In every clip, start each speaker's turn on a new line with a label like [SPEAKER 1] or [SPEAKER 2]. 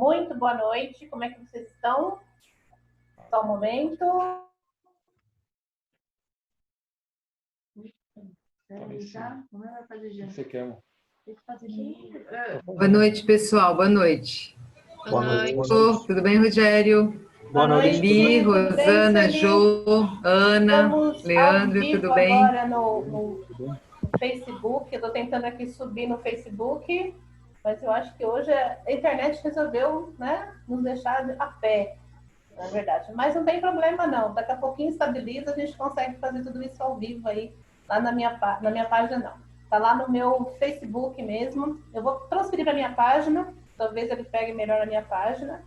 [SPEAKER 1] Muito boa noite, como é que vocês estão? Só um momento.
[SPEAKER 2] Como vai fazer, gente? Você quer, amor?
[SPEAKER 3] Boa noite, pessoal. Boa noite.
[SPEAKER 2] Boa noite.
[SPEAKER 3] Tudo bem, Rogério?
[SPEAKER 2] Boa noite.
[SPEAKER 3] Eli, Rosana, Jô, Ana,
[SPEAKER 1] Estamos
[SPEAKER 3] Leandro,
[SPEAKER 1] ao vivo
[SPEAKER 3] tudo bem?
[SPEAKER 1] agora no Facebook. Eu estou tentando aqui subir no Facebook, mas eu acho que hoje a internet resolveu, né, nos deixar a pé, na verdade. Mas não tem problema, não. Daqui a pouquinho estabiliza, a gente consegue fazer tudo isso ao vivo aí, lá na minha página, não. Está lá no meu Facebook mesmo. Eu vou transferir para a minha página, talvez ele pegue melhor na minha página,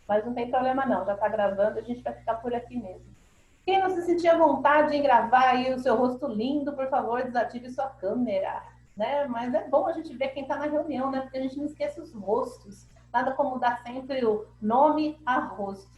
[SPEAKER 1] mas não tem problema não, já está gravando, a gente vai ficar por aqui mesmo. Quem não se sentir à vontade em gravar aí o seu rosto lindo, por favor, desative sua câmera, né? Mas é bom a gente ver quem está na reunião, né? Porque a gente não esquece os rostos. Nada como dar sempre o nome a rosto.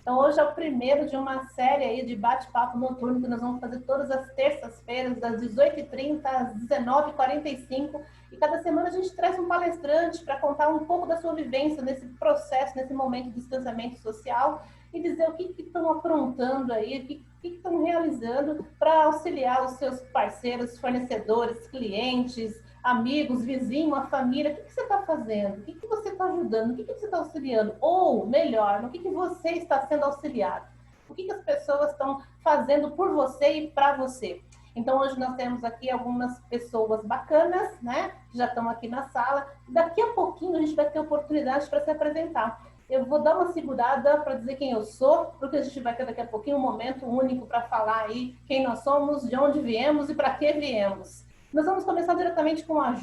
[SPEAKER 1] Então, hoje é o primeiro de uma série aí de bate-papo noturno que nós vamos fazer todas as terças-feiras, das 18h30 às 19h45. E cada semana a gente traz um palestrante para contar um pouco da sua vivência nesse processo, nesse momento de distanciamento social e dizer o que estão aprontando aí, o que estão realizando para auxiliar os seus parceiros, fornecedores, clientes, amigos, vizinhos, a família. O que você está fazendo? O que você está ajudando? O que você está auxiliando? Ou, melhor, no que você está sendo auxiliado? O que as pessoas estão fazendo por você e para você? Então, hoje nós temos aqui algumas pessoas bacanas, né? Que já estão aqui na sala. Daqui a pouquinho a gente vai ter oportunidade para se apresentar. Eu vou dar uma segurada para dizer quem eu sou, porque a gente vai ter daqui a pouquinho um momento único para falar aí quem nós somos, de onde viemos e para que viemos. Nós vamos começar diretamente com a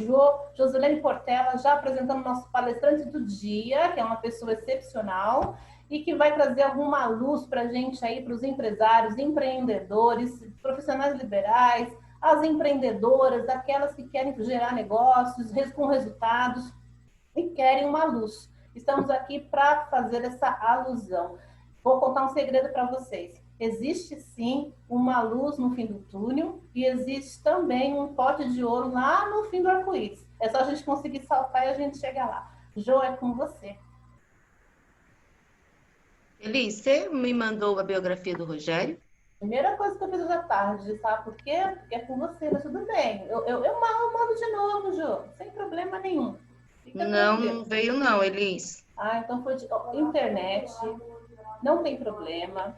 [SPEAKER 1] Josilene Portela, já apresentando nosso palestrante do dia, que é uma pessoa excepcional e que vai trazer alguma luz para a gente aí, para os empresários, empreendedores, profissionais liberais, as empreendedoras, aquelas que querem gerar negócios com resultados e querem uma luz. Estamos aqui para fazer essa alusão. Vou contar um segredo para vocês. Existe sim uma luz no fim do túnel e existe também um pote de ouro lá no fim do arco-íris. É só a gente conseguir saltar e a gente chegar lá. Jô, é com você.
[SPEAKER 4] Eli, você me mandou a biografia do Rogério?
[SPEAKER 1] Primeira coisa que eu fiz hoje à tarde, sabe por quê? Porque é com você, mas tudo bem. Eu mando de novo, Jô, sem problema nenhum.
[SPEAKER 4] Não veio não, Elis.
[SPEAKER 1] Ah, então foi de internet, não tem problema.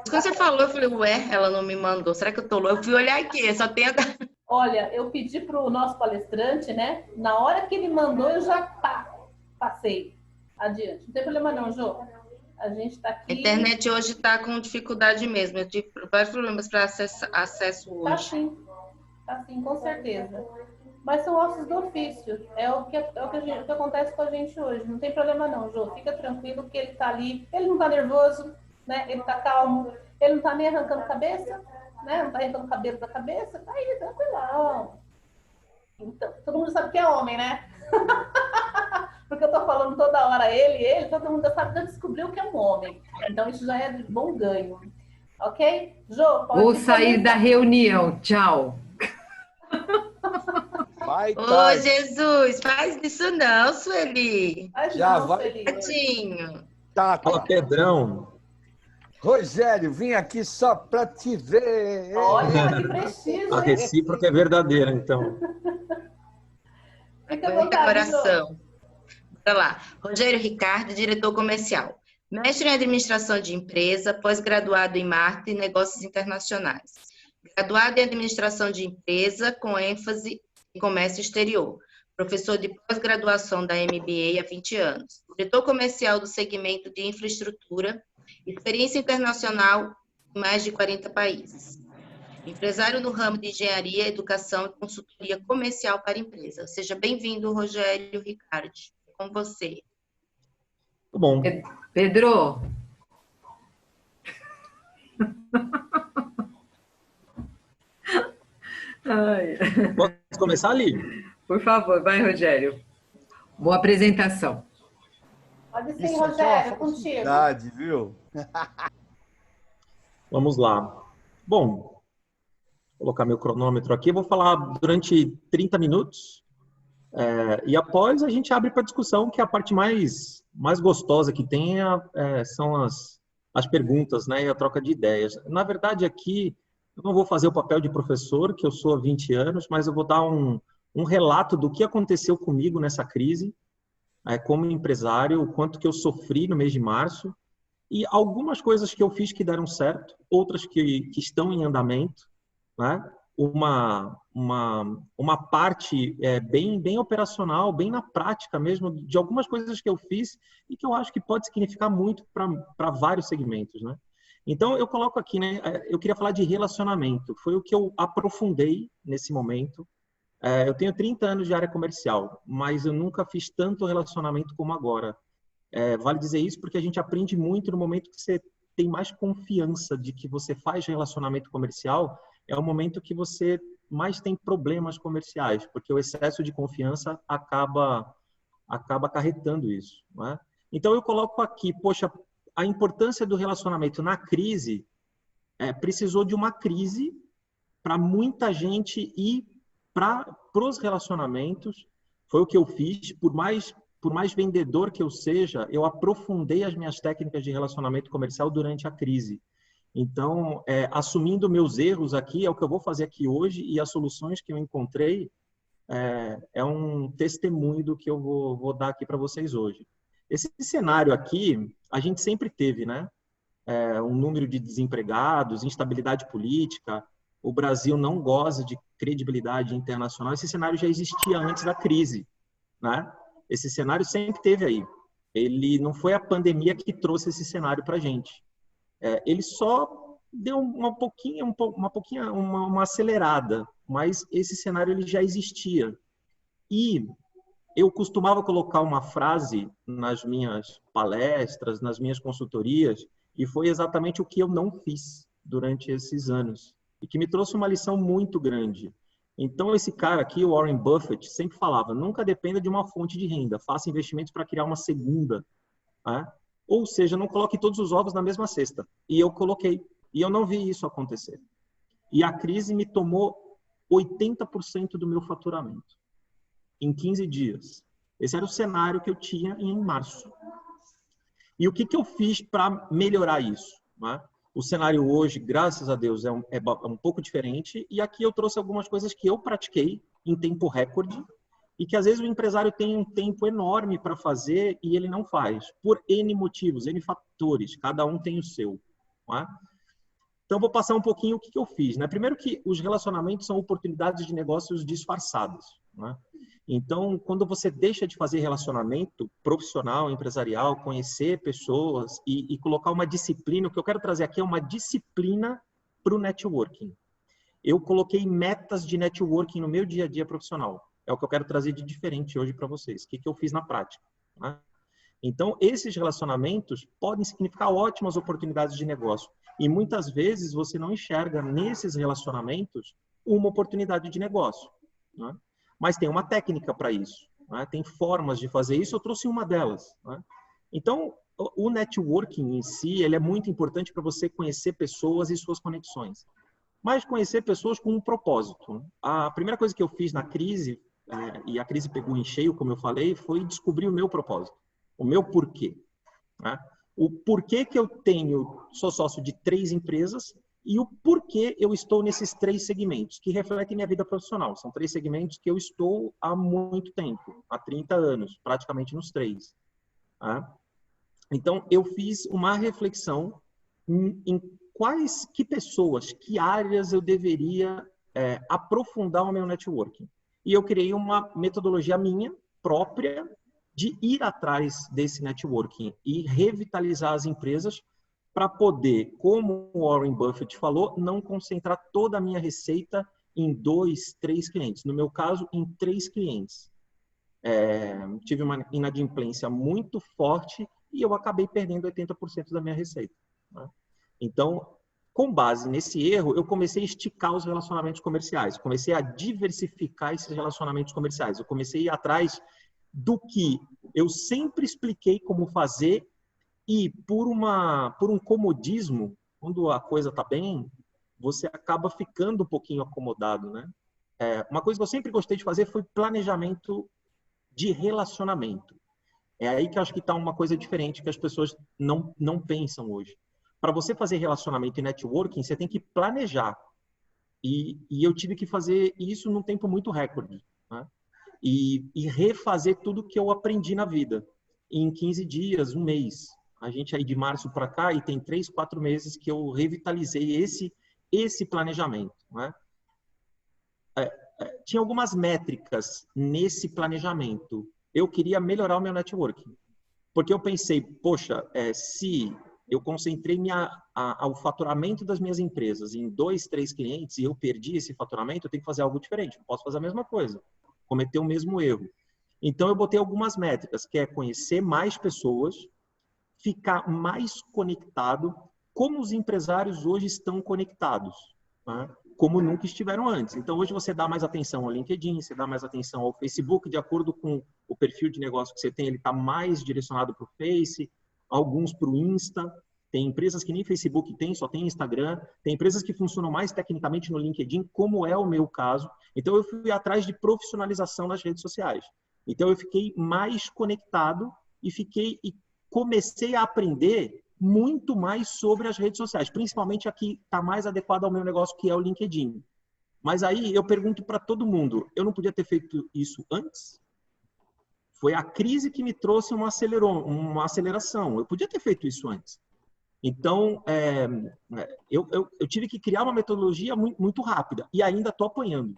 [SPEAKER 4] Quando você falou, eu falei, ué, ela não me mandou. Será que eu tô louca? Eu fui olhar aqui, só tem a...
[SPEAKER 1] Olha, eu pedi para o nosso palestrante, né? Na hora que ele mandou, eu já passei adiante. Não tem problema não, Jô. A gente está aqui...
[SPEAKER 4] A internet hoje está com dificuldade mesmo. Eu tive vários problemas para acesso hoje.
[SPEAKER 1] Tá sim, com certeza. Mas são ossos do ofício. É o que acontece com a gente hoje. Não tem problema não, Jô. Fica tranquilo que ele está ali. Ele não está nervoso, né? Ele está calmo. Ele não está nem arrancando cabeça, né? Não está arrancando cabelo da cabeça. Tá aí, tranquilão. Então, todo mundo sabe que é homem, né? Porque eu tô falando toda hora ele, todo mundo já sabe, já descobriu que é um homem. Então, isso já é de bom ganho. Ok? Jô, pode
[SPEAKER 3] Vou sair da reunião. Tchau.
[SPEAKER 4] Vai, ô, Jesus, faz isso não, Sueli.
[SPEAKER 1] Já não, vai.
[SPEAKER 4] Tadinho.
[SPEAKER 2] Tá, Pedrão. Rogério, vim aqui só para te ver.
[SPEAKER 1] Olha, que prestígio.
[SPEAKER 5] A recíproca é verdadeira, então.
[SPEAKER 1] Fica à vontade,
[SPEAKER 4] coração. Bora lá. Rogério Ricardo, diretor comercial. Mestre em administração de empresa, pós-graduado em marketing e negócios internacionais. Graduado em administração de empresa, com ênfase em comércio exterior. Professor de pós-graduação da MBA há 20 anos. Diretor comercial do segmento de infraestrutura. Experiência internacional em mais de 40 países. Empresário no ramo de engenharia, educação e consultoria comercial para empresas. Seja bem-vindo, Rogério Ricardo. Com você.
[SPEAKER 5] Tá bom.
[SPEAKER 3] Pedro. Ai.
[SPEAKER 5] Posso começar ali?
[SPEAKER 3] Por favor, vai, Rogério. Boa apresentação.
[SPEAKER 1] Pode sim, Rogério, contigo.
[SPEAKER 2] Verdade, viu?
[SPEAKER 5] Vamos lá. Bom, vou colocar meu cronômetro aqui. Vou falar durante 30 minutos. E após a gente abre para discussão, que é a parte mais gostosa que tem são as perguntas, né, e a troca de ideias. Na verdade, aqui eu não vou fazer o papel de professor, que eu sou há 20 anos, mas eu vou dar um relato do que aconteceu comigo nessa crise, como empresário, o quanto que eu sofri no mês de março, e algumas coisas que eu fiz que deram certo, outras que estão em andamento, né? Uma parte bem operacional, bem na prática mesmo, de algumas coisas que eu fiz e que eu acho que pode significar muito para vários segmentos, né? Então, eu coloco aqui, né? Eu queria falar de relacionamento. Foi o que eu aprofundei nesse momento. Eu tenho 30 anos de área comercial, mas eu nunca fiz tanto relacionamento como agora. Vale dizer isso porque a gente aprende muito no momento que você tem mais confiança de que você faz relacionamento comercial, é o momento que você mais tem problemas comerciais, porque o excesso de confiança acaba acarretando isso, né? Então, eu coloco aqui, poxa, a importância do relacionamento na crise precisou de uma crise para muita gente ir para os relacionamentos. Foi o que eu fiz, por mais vendedor que eu seja, eu aprofundei as minhas técnicas de relacionamento comercial durante a crise. Então, assumindo meus erros aqui, é o que eu vou fazer aqui hoje, e as soluções que eu encontrei é um testemunho do que eu vou dar aqui para vocês hoje. Esse cenário aqui, a gente sempre teve, né? Um número de desempregados, instabilidade política, o Brasil não goza de credibilidade internacional. Esse cenário já existia antes da crise, né? Esse cenário sempre teve aí. Ele não foi a pandemia que trouxe esse cenário para a gente. Ele só deu uma acelerada, mas esse cenário ele já existia. E eu costumava colocar uma frase nas minhas palestras, nas minhas consultorias, e foi exatamente o que eu não fiz durante esses anos, e que me trouxe uma lição muito grande. Então, esse cara aqui, o Warren Buffett, sempre falava, nunca dependa de uma fonte de renda, faça investimentos para criar uma segunda, né? Ou seja, não coloque todos os ovos na mesma cesta. E eu coloquei. E eu não vi isso acontecer. E a crise me tomou 80% do meu faturamento em 15 dias. Esse era o cenário que eu tinha em março. E o que eu fiz para melhorar isso, né? O cenário hoje, graças a Deus, é um pouco diferente. E aqui eu trouxe algumas coisas que eu pratiquei em tempo recorde, e que às vezes o empresário tem um tempo enorme para fazer e ele não faz, por N motivos, N fatores, cada um tem o seu, não é? Então, vou passar um pouquinho o que eu fiz, né? Primeiro que os relacionamentos são oportunidades de negócios disfarçadas, né? Então, quando você deixa de fazer relacionamento profissional, empresarial, conhecer pessoas e colocar uma disciplina, o que eu quero trazer aqui é uma disciplina para o networking. Eu coloquei metas de networking no meu dia a dia profissional. É o que eu quero trazer de diferente hoje para vocês. O que eu fiz na prática, né? Então, esses relacionamentos podem significar ótimas oportunidades de negócio. E muitas vezes você não enxerga nesses relacionamentos uma oportunidade de negócio, né? Mas tem uma técnica para isso, né? Tem formas de fazer isso. Eu trouxe uma delas, né? Então, o networking em si, ele é muito importante para você conhecer pessoas e suas conexões. Mas conhecer pessoas com um propósito, né? A primeira coisa que eu fiz na crise, e a crise pegou em cheio, como eu falei, foi descobrir o meu propósito, o meu porquê, né? O porquê que eu sou sócio de 3 empresas e o porquê eu estou nesses 3 segmentos, que refletem minha vida profissional. São 3 segmentos que eu estou há muito tempo, há 30 anos, praticamente nos 3. Tá? Então, eu fiz uma reflexão em que pessoas, que áreas eu deveria aprofundar o meu networking. E eu criei uma metodologia minha, própria, de ir atrás desse networking e revitalizar as empresas para poder, como o Warren Buffett falou, não concentrar toda a minha receita em 2, 3 clientes. No meu caso, em 3 clientes. Tive uma inadimplência muito forte e eu acabei perdendo 80% da minha receita, né? Então, com base nesse erro, eu comecei a esticar os relacionamentos comerciais. Comecei a diversificar esses relacionamentos comerciais. Eu comecei a ir atrás do que eu sempre expliquei como fazer e por um comodismo, quando a coisa está bem, você acaba ficando um pouquinho acomodado, né? Uma coisa que eu sempre gostei de fazer foi planejamento de relacionamento. É aí que eu acho que está uma coisa diferente que as pessoas não pensam hoje. Para você fazer relacionamento e networking, você tem que planejar. E eu tive que fazer isso num tempo muito recorde, né? E refazer tudo que eu aprendi na vida em 15 dias, um mês. A gente aí de março para cá, e tem 3, 4 meses que eu revitalizei esse planejamento, né? Tinha algumas métricas nesse planejamento. Eu queria melhorar o meu networking. Porque eu pensei, poxa, se eu concentrei o faturamento das minhas empresas em 2, 3 clientes e eu perdi esse faturamento, eu tenho que fazer algo diferente. Não posso fazer a mesma coisa, cometer o mesmo erro. Então, eu botei algumas métricas, que é conhecer mais pessoas, ficar mais conectado, como os empresários hoje estão conectados, né? Como nunca estiveram antes. Então, hoje você dá mais atenção ao LinkedIn, você dá mais atenção ao Facebook, de acordo com o perfil de negócio que você tem, ele está mais direcionado para o Face, alguns para o Insta. Tem empresas que nem Facebook tem, só tem Instagram. Tem empresas que funcionam mais tecnicamente no LinkedIn, como é o meu caso. Então, eu fui atrás de profissionalização nas redes sociais. Então, eu fiquei mais conectado e comecei a aprender muito mais sobre as redes sociais, principalmente aqui está mais adequado ao meu negócio, que é o LinkedIn. Mas aí eu pergunto para todo mundo, eu não podia ter feito isso antes? Foi a crise que me trouxe uma aceleração. Eu podia ter feito isso antes. Então, eu tive que criar uma metodologia muito rápida e ainda estou apanhando.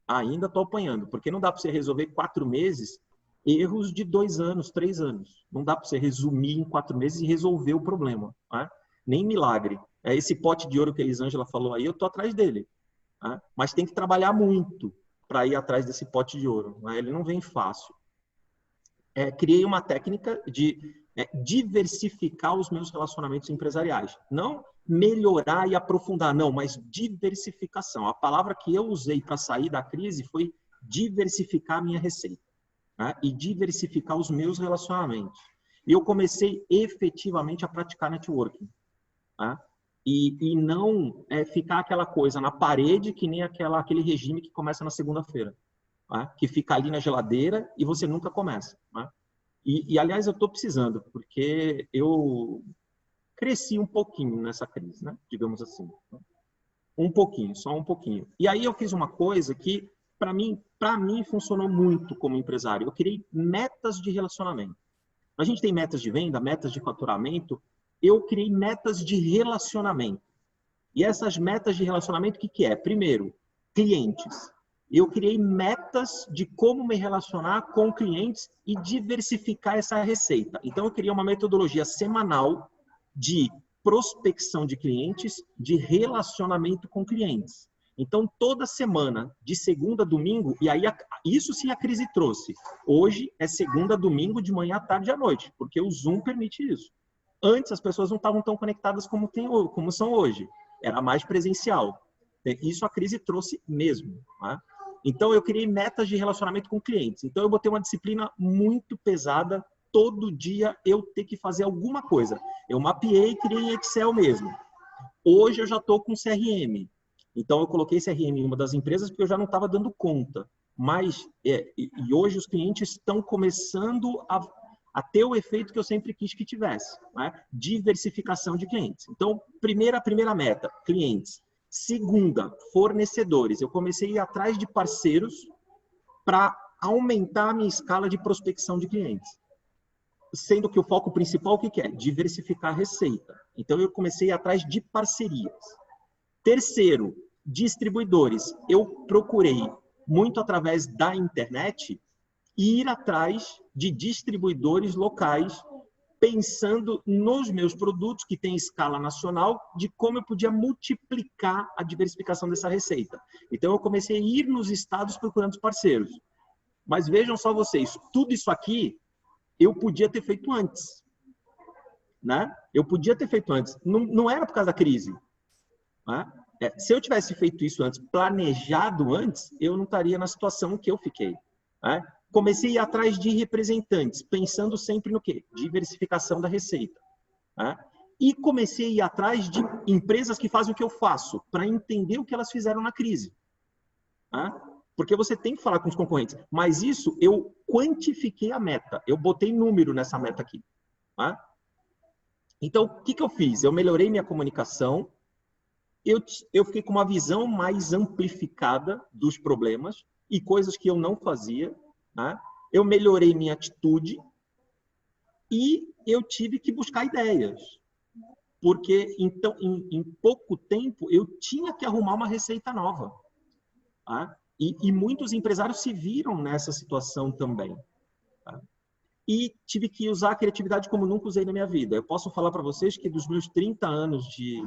[SPEAKER 5] Ainda estou apanhando, porque não dá para você resolver 4 meses erros de 2 anos, 3 anos. Não dá para você resumir em 4 meses e resolver o problema, né? Nem milagre. Esse pote de ouro que a Elisângela falou aí, eu estou atrás dele, né? Mas tem que trabalhar muito para ir atrás desse pote de ouro, né? Ele não vem fácil. Criei uma técnica de diversificar os meus relacionamentos empresariais. Não melhorar e aprofundar, não, mas diversificação. A palavra que eu usei para sair da crise foi diversificar a minha receita. Né? E diversificar os meus relacionamentos. E eu comecei efetivamente a praticar networking. Né? E não ficar aquela coisa na parede que nem aquele regime que começa na segunda-feira. Né? Que fica ali na geladeira e você nunca começa. Né? E aliás, eu estou precisando, porque eu cresci um pouquinho nessa crise, né? Digamos assim. Um pouquinho, só um pouquinho. E aí eu fiz uma coisa que para mim funcionou muito como empresário. Eu criei metas de relacionamento. A gente tem metas de venda, metas de faturamento. Eu criei metas de relacionamento. E essas metas de relacionamento, o que é? Primeiro, clientes. Eu criei metas de como me relacionar com clientes e diversificar essa receita. Então, eu criei uma metodologia semanal de prospecção de clientes, de relacionamento com clientes. Então, toda semana, de segunda a domingo, e aí isso sim a crise trouxe. Hoje é segunda a domingo, de manhã, à tarde e à noite, porque o Zoom permite isso. Antes, as pessoas não estavam tão conectadas como são hoje. Era mais presencial. Isso a crise trouxe mesmo. Né? Então, eu criei metas de relacionamento com clientes. Então, eu botei uma disciplina muito pesada. Todo dia eu ter que fazer alguma coisa. Eu mapeei e criei em Excel mesmo. Hoje eu já estou com CRM. Então, eu coloquei CRM em uma das empresas porque eu já não estava dando conta. Mas, e hoje os clientes estão começando a ter o efeito que eu sempre quis que tivesse. Né? Diversificação de clientes. Então, primeira meta, clientes. Segunda, fornecedores. Eu comecei a ir atrás de parceiros para aumentar a minha escala de prospecção de clientes. Sendo que o foco principal, o que é? Diversificar a receita. Então, eu comecei a ir atrás de parcerias. Terceiro, distribuidores. Eu procurei, muito através da internet, ir atrás de distribuidores locais, pensando nos meus produtos, que têm escala nacional, de como eu podia multiplicar a diversificação dessa receita. Então, eu comecei a ir nos estados procurando os parceiros. Mas vejam só vocês, tudo isso aqui eu podia ter feito antes. Né? Eu podia ter feito antes. Não era por causa da crise. Né? Se eu tivesse feito isso antes, planejado antes, eu não estaria na situação que eu fiquei. Né? Comecei a ir atrás de representantes, pensando sempre no quê? Diversificação da receita. Né? E comecei a ir atrás de empresas que fazem o que eu faço, para entender o que elas fizeram na crise. Né? Porque você tem que falar com os concorrentes. Mas isso, eu quantifiquei a meta. Eu botei número nessa meta aqui. Tá? Então, o que eu fiz? Eu melhorei minha comunicação, eu fiquei com uma visão mais amplificada dos problemas e coisas que eu não fazia. Né? Eu melhorei minha atitude e eu tive que buscar ideias. Porque, então, em pouco tempo, eu tinha que arrumar uma receita nova. Tá? E muitos empresários se viram nessa situação também. Tá? E tive que usar a criatividade como nunca usei na minha vida. Eu posso falar para vocês que dos meus 30 anos de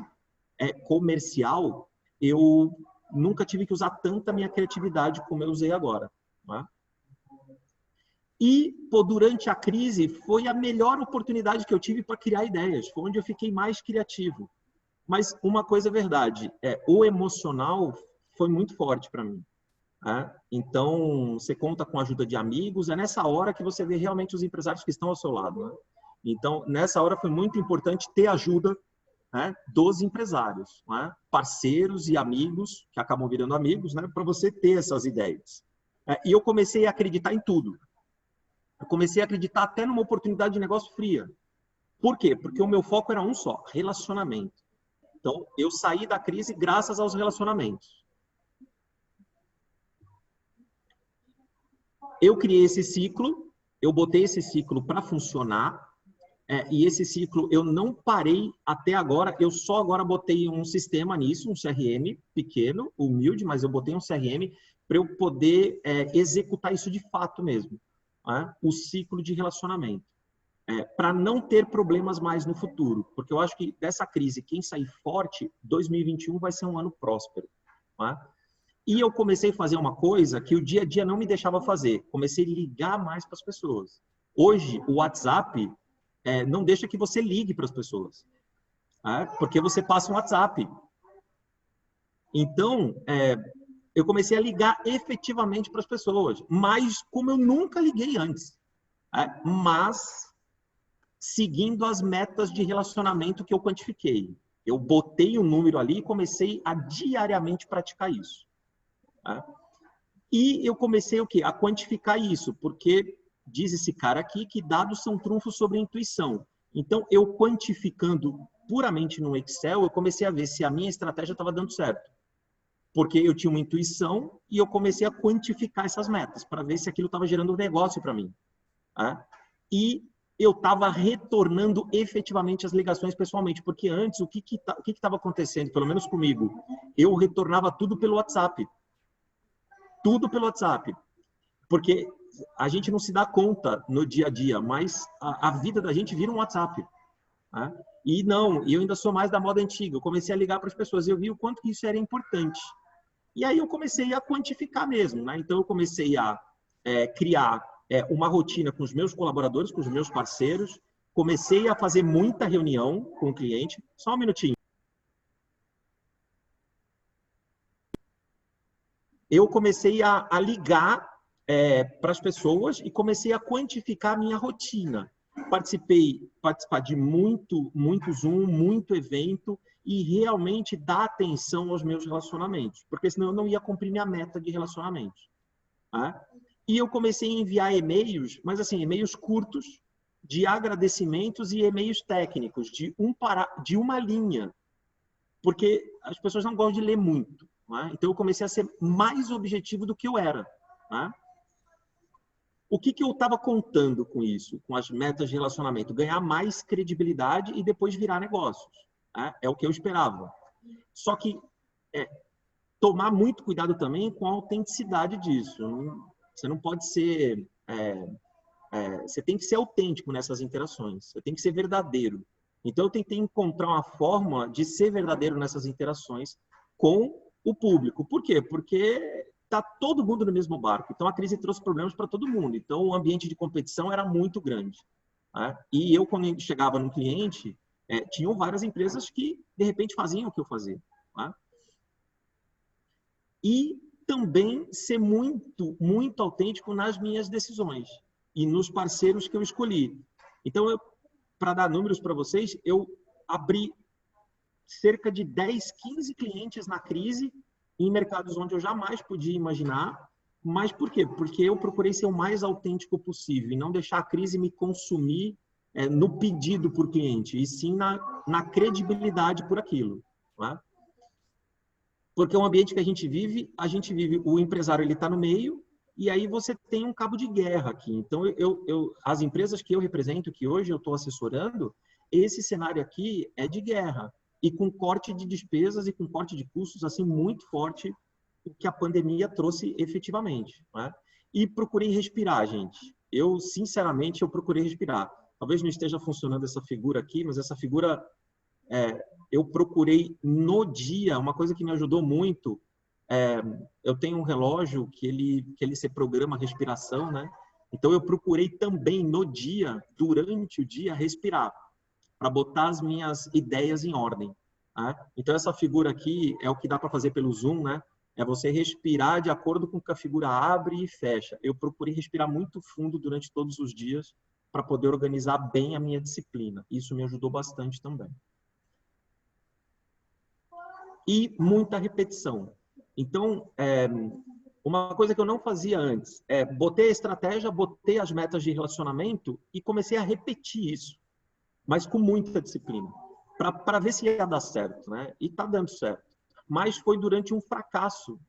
[SPEAKER 5] comercial, eu nunca tive que usar tanta minha criatividade como eu usei agora. Tá? E, durante a crise, foi a melhor oportunidade que eu tive para criar ideias. Foi onde eu fiquei mais criativo. Mas uma coisa é verdade, o emocional foi muito forte para mim. Então, você conta com a ajuda de amigos, é nessa hora que você vê realmente os empresários que estão ao seu lado. Né? Então, nessa hora foi muito importante ter ajuda, né, dos empresários, né? Parceiros e amigos, que acabam virando amigos, né, para você ter essas ideias. E eu comecei a acreditar em tudo. Eu comecei a acreditar até numa oportunidade de negócio fria. Por quê? Porque o meu foco era um só, relacionamento. Então, eu saí da crise graças aos relacionamentos. Eu criei esse ciclo, eu botei esse ciclo para funcionar, e esse ciclo eu não parei até agora, eu só agora botei um sistema nisso, um CRM pequeno, humilde, mas eu botei um CRM para eu poder executar isso de fato mesmo, o ciclo de relacionamento, para não ter problemas mais no futuro, porque eu acho que dessa crise, quem sair forte, 2021 vai ser um ano próspero. E eu comecei a fazer uma coisa que o dia a dia não me deixava fazer. Comecei a ligar mais para as pessoas. Hoje, o WhatsApp não deixa que você ligue para as pessoas. Porque você passa um WhatsApp. Então, eu comecei a ligar efetivamente para as pessoas. Mas como eu nunca liguei antes. Mas seguindo as metas de relacionamento que eu quantifiquei. Eu botei um número ali e comecei a diariamente praticar isso. E eu comecei o quê? A quantificar isso, porque diz esse cara aqui que dados são trunfos sobre intuição. Então, eu quantificando puramente no Excel, eu comecei a ver se a minha estratégia estava dando certo. Porque eu tinha uma intuição e eu comecei a quantificar essas metas, para ver se aquilo estava gerando um negócio para mim. E eu estava retornando efetivamente as ligações pessoalmente, porque antes, o que estava acontecendo, pelo menos comigo? Eu retornava tudo pelo WhatsApp. Tudo pelo WhatsApp. Porque a gente não se dá conta no dia a dia, mas a vida da gente vira um WhatsApp. E eu ainda sou mais da moda antiga. Eu comecei a ligar para as pessoas e eu vi o quanto que isso era importante. E aí eu comecei a quantificar mesmo. Então eu comecei a criar uma rotina com os meus colaboradores, com os meus parceiros. Comecei a fazer muita reunião com o cliente. Só um minutinho. Eu comecei a ligar para as pessoas e comecei a quantificar a minha rotina. Participar de muito Zoom, muito evento e realmente dar atenção aos meus relacionamentos, porque senão eu não ia cumprir minha meta de relacionamentos. E eu comecei a enviar e-mails, mas assim, e-mails curtos, de agradecimentos e e-mails técnicos, de uma linha, porque as pessoas não gostam de ler muito. Então, eu comecei a ser mais objetivo do que eu era. O que eu estava contando com isso, com as metas de relacionamento? Ganhar mais credibilidade e depois virar negócios. É o que eu esperava. Só que tomar muito cuidado também com a autenticidade disso. Você não pode ser... você tem que ser autêntico nessas interações. Você tem que ser verdadeiro. Então, eu tentei encontrar uma forma de ser verdadeiro nessas interações com o público. Por quê? Porque está todo mundo no mesmo barco. Então, a crise trouxe problemas para todo mundo. Então, o ambiente de competição era muito grande. E eu, quando chegava no cliente, tinham várias empresas que, de repente, faziam o que eu fazia. E também ser muito, muito autêntico nas minhas decisões e nos parceiros que eu escolhi. Então, para dar números para vocês, eu abri cerca de 10, 15 clientes na crise, em mercados onde eu jamais podia imaginar, Mas por quê? Porque eu procurei ser o mais autêntico possível e não deixar a crise me consumir no pedido por cliente, e sim na credibilidade por aquilo. Né? Porque o ambiente que a gente vive, o empresário ele está no meio, e aí você tem um cabo de guerra aqui. Então, as empresas que eu represento, que hoje eu estou assessorando, esse cenário aqui é de guerra, e com corte de despesas e com corte de custos assim muito forte, o que a pandemia trouxe efetivamente. Né? E procurei respirar, gente. Sinceramente, eu procurei respirar. Talvez não esteja funcionando essa figura aqui, mas essa figura, eu procurei no dia, uma coisa que me ajudou muito, eu tenho um relógio que ele se programa a respiração, né? Então, eu procurei também no dia, durante o dia, respirar, para botar as minhas ideias em ordem. Né? Então, essa figura aqui é o que dá para fazer pelo Zoom, né? É você respirar de acordo com que a figura abre e fecha. Eu procurei respirar muito fundo durante todos os dias para poder organizar bem a minha disciplina. Isso me ajudou bastante também. E muita repetição. Então, uma coisa que eu não fazia antes, botei a estratégia, botei as metas de relacionamento e comecei a repetir isso, mas com muita disciplina, para ver se ia dar certo, né? E está dando certo. Mas foi durante um fracasso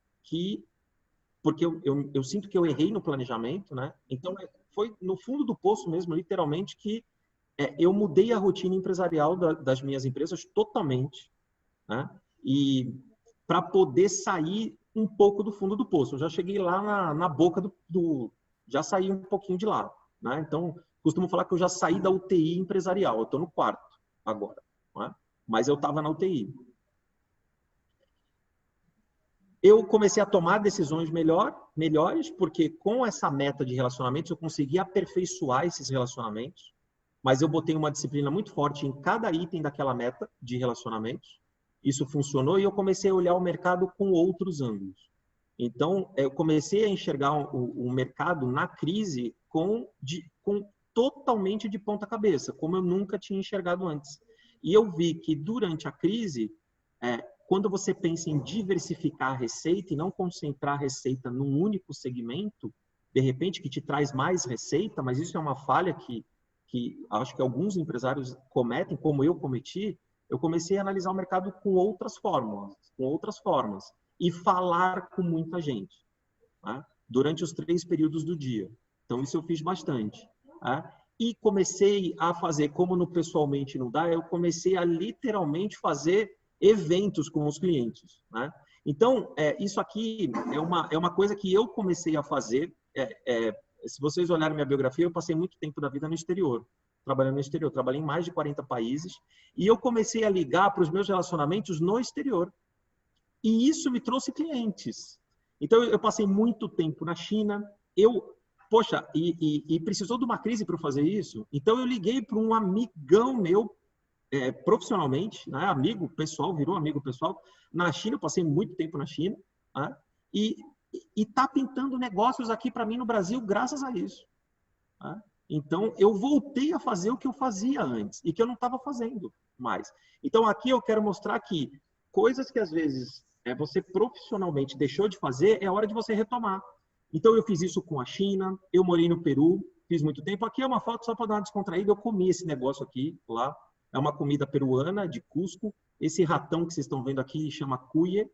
[SPEAKER 5] porque eu sinto que eu errei no planejamento, né? Então, foi no fundo do poço mesmo, literalmente, que eu mudei a rotina empresarial das minhas empresas totalmente, né? E para poder sair um pouco do fundo do poço. Eu já cheguei lá na boca já saí um pouquinho de lá, né? Então, costumo falar que eu já saí da UTI empresarial. Eu estou no quarto agora, né? Mas eu estava na UTI. Eu comecei a tomar decisões melhores, porque com essa meta de relacionamentos eu consegui aperfeiçoar esses relacionamentos, mas eu botei uma disciplina muito forte em cada item daquela meta de relacionamentos. Isso funcionou e eu comecei a olhar o mercado com outros ângulos. Então, eu comecei a enxergar o mercado na crise com totalmente de ponta cabeça, como eu nunca tinha enxergado antes. E eu vi que durante a crise, quando você pensa em diversificar a receita e não concentrar a receita num único segmento, de repente que te traz mais receita, mas isso é uma falha que acho que alguns empresários cometem, como eu cometi, eu comecei a analisar o mercado com outras formas e falar com muita gente, né? Durante os 3 períodos do dia. Então, isso eu fiz bastante. Né? E comecei a fazer, como no pessoalmente não dá, eu comecei a literalmente fazer eventos com os clientes. Né? Então, isso aqui é uma coisa que eu comecei a fazer. Se vocês olharem minha biografia, eu passei muito tempo da vida no exterior, trabalhando no exterior. Trabalhei em mais de 40 países e eu comecei a ligar para os meus relacionamentos no exterior. E isso me trouxe clientes. Então, eu passei muito tempo na China. Poxa, e precisou de uma crise para fazer isso. Então, eu liguei para um amigão meu, profissionalmente, né? Amigo pessoal, virou amigo pessoal. Na China, eu passei muito tempo na China. Né? E está pintando negócios aqui para mim no Brasil graças a isso. Né? Então, eu voltei a fazer o que eu fazia antes e que eu não estava fazendo mais. Então, aqui eu quero mostrar que coisas que às vezes você profissionalmente deixou de fazer, é hora de você retomar. Então, eu fiz isso com a China, eu morei no Peru, fiz muito tempo. Aqui é uma foto só para dar uma descontraída, eu comi esse negócio aqui, lá. É uma comida peruana, de Cusco. Esse ratão que vocês estão vendo aqui chama cuye,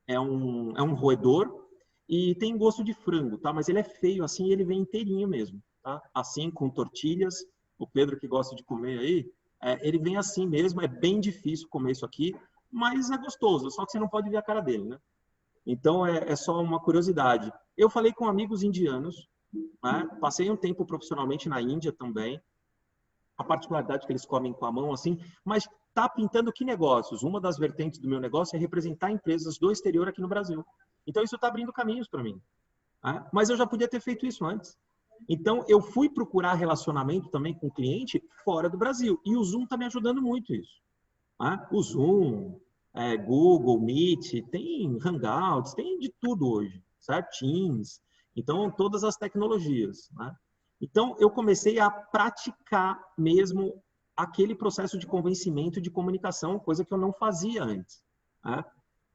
[SPEAKER 5] é um roedor e tem gosto de frango, tá? Mas ele é feio assim e ele vem inteirinho mesmo, tá? Assim, com tortilhas. O Pedro que gosta de comer aí, ele vem assim mesmo, é bem difícil comer isso aqui, mas é gostoso, só que você não pode ver a cara dele, né? Então, é só uma curiosidade. Eu falei com amigos indianos, né? Passei um tempo profissionalmente na Índia também, a particularidade que eles comem com a mão, assim, mas tá pintando que negócios? Uma das vertentes do meu negócio é representar empresas do exterior aqui no Brasil. Então, isso está abrindo caminhos para mim. Né? Mas eu já podia ter feito isso antes. Então, eu fui procurar relacionamento também com o cliente fora do Brasil. E o Zoom está me ajudando muito isso. Né? O Zoom, Google, Meet, tem Hangouts, tem de tudo hoje, certo? Teams. Então, todas as tecnologias. Né? Então, eu comecei a praticar mesmo aquele processo de convencimento de comunicação, coisa que eu não fazia antes. Né?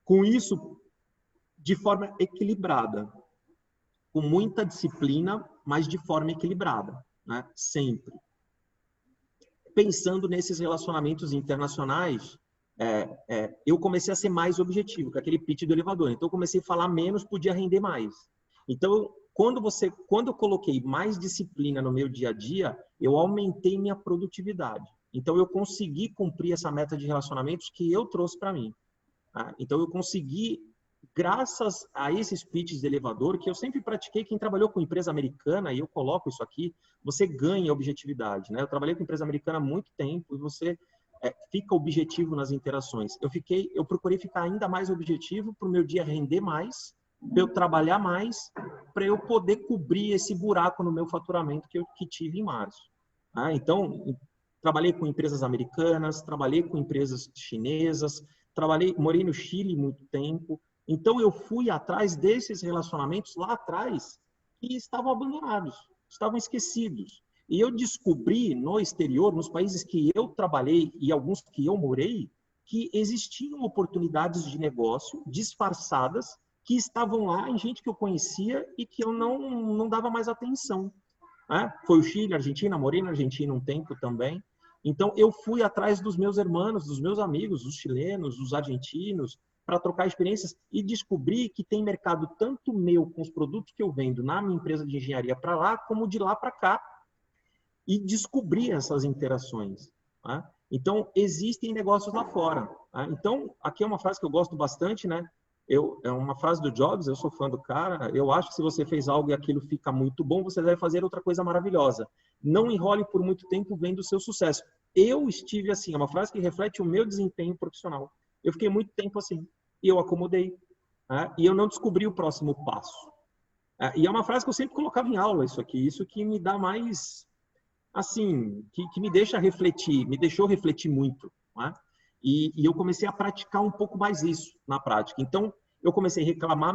[SPEAKER 5] Com isso, de forma equilibrada. com muita disciplina, mas de forma equilibrada, né? Sempre. Pensando nesses relacionamentos internacionais, eu comecei a ser mais objetivo, com aquele pitch do elevador. Então, eu comecei a falar menos, podia render mais. Então, quando eu coloquei mais disciplina no meu dia a dia, eu aumentei minha produtividade. Então, eu consegui cumprir essa meta de relacionamentos que eu trouxe para mim. Tá? Então, eu consegui, graças a esses pitches de elevador, que eu sempre pratiquei. Quem trabalhou com empresa americana, e eu coloco isso aqui, você ganha objetividade, né? Eu trabalhei com empresa americana há muito tempo e você fica objetivo nas interações. Eu procurei ficar ainda mais objetivo para o meu dia render mais, para eu trabalhar mais, para eu poder cobrir esse buraco no meu faturamento que tive em março. Tá? Então, trabalhei com empresas americanas, trabalhei com empresas chinesas, morei no Chile muito tempo. Então, eu fui atrás desses relacionamentos lá atrás que estavam abandonados, estavam esquecidos. E eu descobri no exterior, nos países que eu trabalhei e alguns que eu morei, que existiam oportunidades de negócio disfarçadas que estavam lá em gente que eu conhecia e que eu não dava mais atenção. Né? Foi o Chile, a Argentina, morei na Argentina um tempo também. Então, eu fui atrás dos meus irmãos, dos meus amigos, os chilenos, os argentinos, para trocar experiências e descobri que tem mercado tanto meu com os produtos que eu vendo na minha empresa de engenharia para lá, como de lá para cá. E descobrir essas interações. Tá? Então, existem negócios lá fora. Tá? Então, aqui é uma frase que eu gosto bastante, né? É uma frase do Jobs, eu sou fã do cara. Eu acho que se você fez algo e aquilo fica muito bom, você deve fazer outra coisa maravilhosa. Não enrole por muito tempo vendo o seu sucesso. Eu estive assim, é uma frase que reflete o meu desempenho profissional. Eu fiquei muito tempo assim, e eu acomodei. Tá? E eu não descobri o próximo passo. E é uma frase que eu sempre colocava em aula, isso que me dá mais... assim, que me deixa refletir, me deixou refletir muito. Né? E eu comecei a praticar um pouco mais isso na prática. Então, eu comecei a reclamar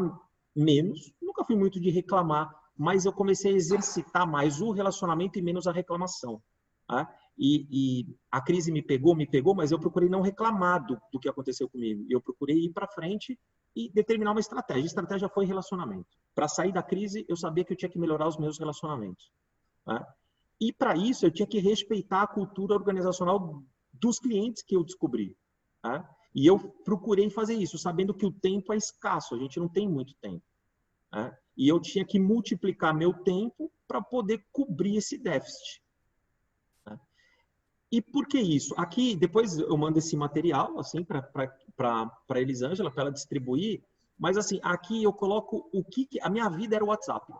[SPEAKER 5] menos, nunca fui muito de reclamar, mas eu comecei a exercitar mais o relacionamento e menos a reclamação. Né? E a crise me pegou, mas eu procurei não reclamar do que aconteceu comigo. Eu procurei ir para frente e determinar uma estratégia. A estratégia foi relacionamento. Para sair da crise, eu sabia que eu tinha que melhorar os meus relacionamentos. Né? E, para isso, eu tinha que respeitar a cultura organizacional dos clientes que eu descobri. Tá? E eu procurei fazer isso, sabendo que o tempo é escasso, a gente não tem muito tempo. Tá? E eu tinha que multiplicar meu tempo para poder cobrir esse déficit. Tá? E por que isso? Aqui, depois eu mando esse material assim, para a Elisângela, para ela distribuir, mas assim, aqui eu coloco a minha vida era o WhatsApp.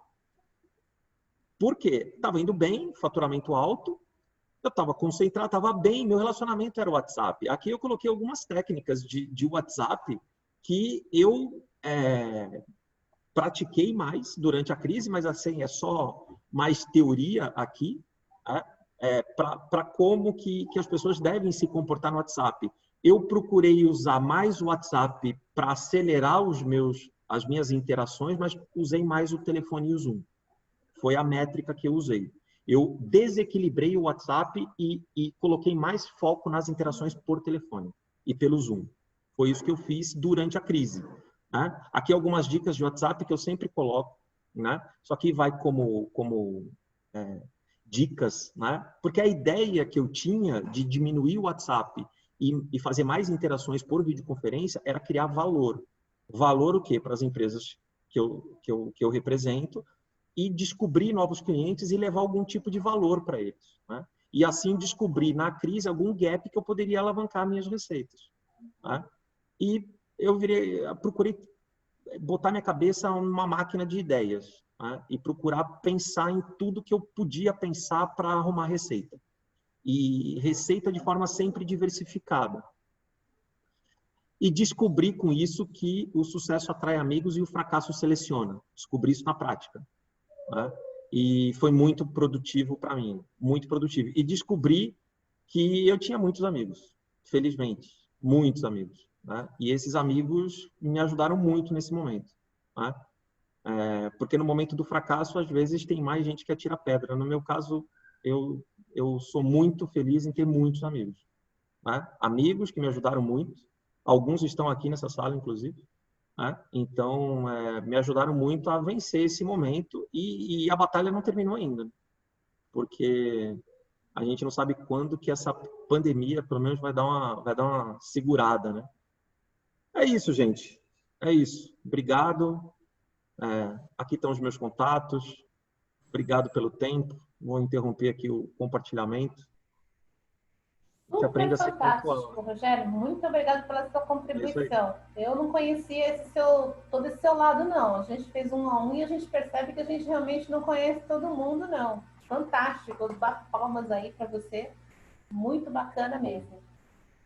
[SPEAKER 5] Por quê? Estava indo bem, faturamento alto, eu estava concentrado, estava bem, meu relacionamento era o WhatsApp. Aqui eu coloquei algumas técnicas de WhatsApp que eu pratiquei mais durante a crise, mas assim, é só mais teoria aqui, para como que as pessoas devem se comportar no WhatsApp. Eu procurei usar mais o WhatsApp para acelerar as minhas interações, mas usei mais o telefone e o Zoom. Foi a métrica que eu usei. Eu desequilibrei o WhatsApp e coloquei mais foco nas interações por telefone e pelo Zoom. Foi isso que eu fiz durante a crise. Né? Aqui algumas dicas de WhatsApp que eu sempre coloco, né? Só que vai como dicas, né? Porque a ideia que eu tinha de diminuir o WhatsApp e fazer mais interações por videoconferência era criar valor. Valor o quê? Para as empresas que eu represento, e descobrir novos clientes e levar algum tipo de valor para eles. Né? E assim descobrir na crise algum gap que eu poderia alavancar minhas receitas. Né? E eu procurei botar minha cabeça numa máquina de ideias, né? E procurar pensar em tudo que eu podia pensar para arrumar receita. E receita de forma sempre diversificada. E descobri com isso que o sucesso atrai amigos e o fracasso seleciona. Descobri isso na prática. Né? E foi muito produtivo para mim, muito produtivo. E descobri que eu tinha muitos amigos, felizmente, muitos amigos. Né? E esses amigos me ajudaram muito nesse momento. Né? Porque no momento do fracasso, às vezes, tem mais gente que atira pedra. No meu caso, eu sou muito feliz em ter muitos amigos. Né? Amigos que me ajudaram muito. Alguns estão aqui nessa sala, inclusive. né? Então, me ajudaram muito a vencer esse momento e a batalha não terminou ainda, porque a gente não sabe quando que essa pandemia, pelo menos, vai dar uma segurada, né? É isso, gente. É isso. Obrigado. Aqui estão os meus contatos. Obrigado pelo tempo. Vou interromper aqui o compartilhamento. Que aprenda a ser
[SPEAKER 1] Fantástico,
[SPEAKER 5] pontual.
[SPEAKER 1] Rogério. Muito obrigado pela sua contribuição. Eu não conhecia todo esse seu lado, não. A gente fez 1 a 1 e a gente percebe que a gente realmente não conhece todo mundo, não. Fantástico. Eu bato palmas aí para você. Muito bacana mesmo.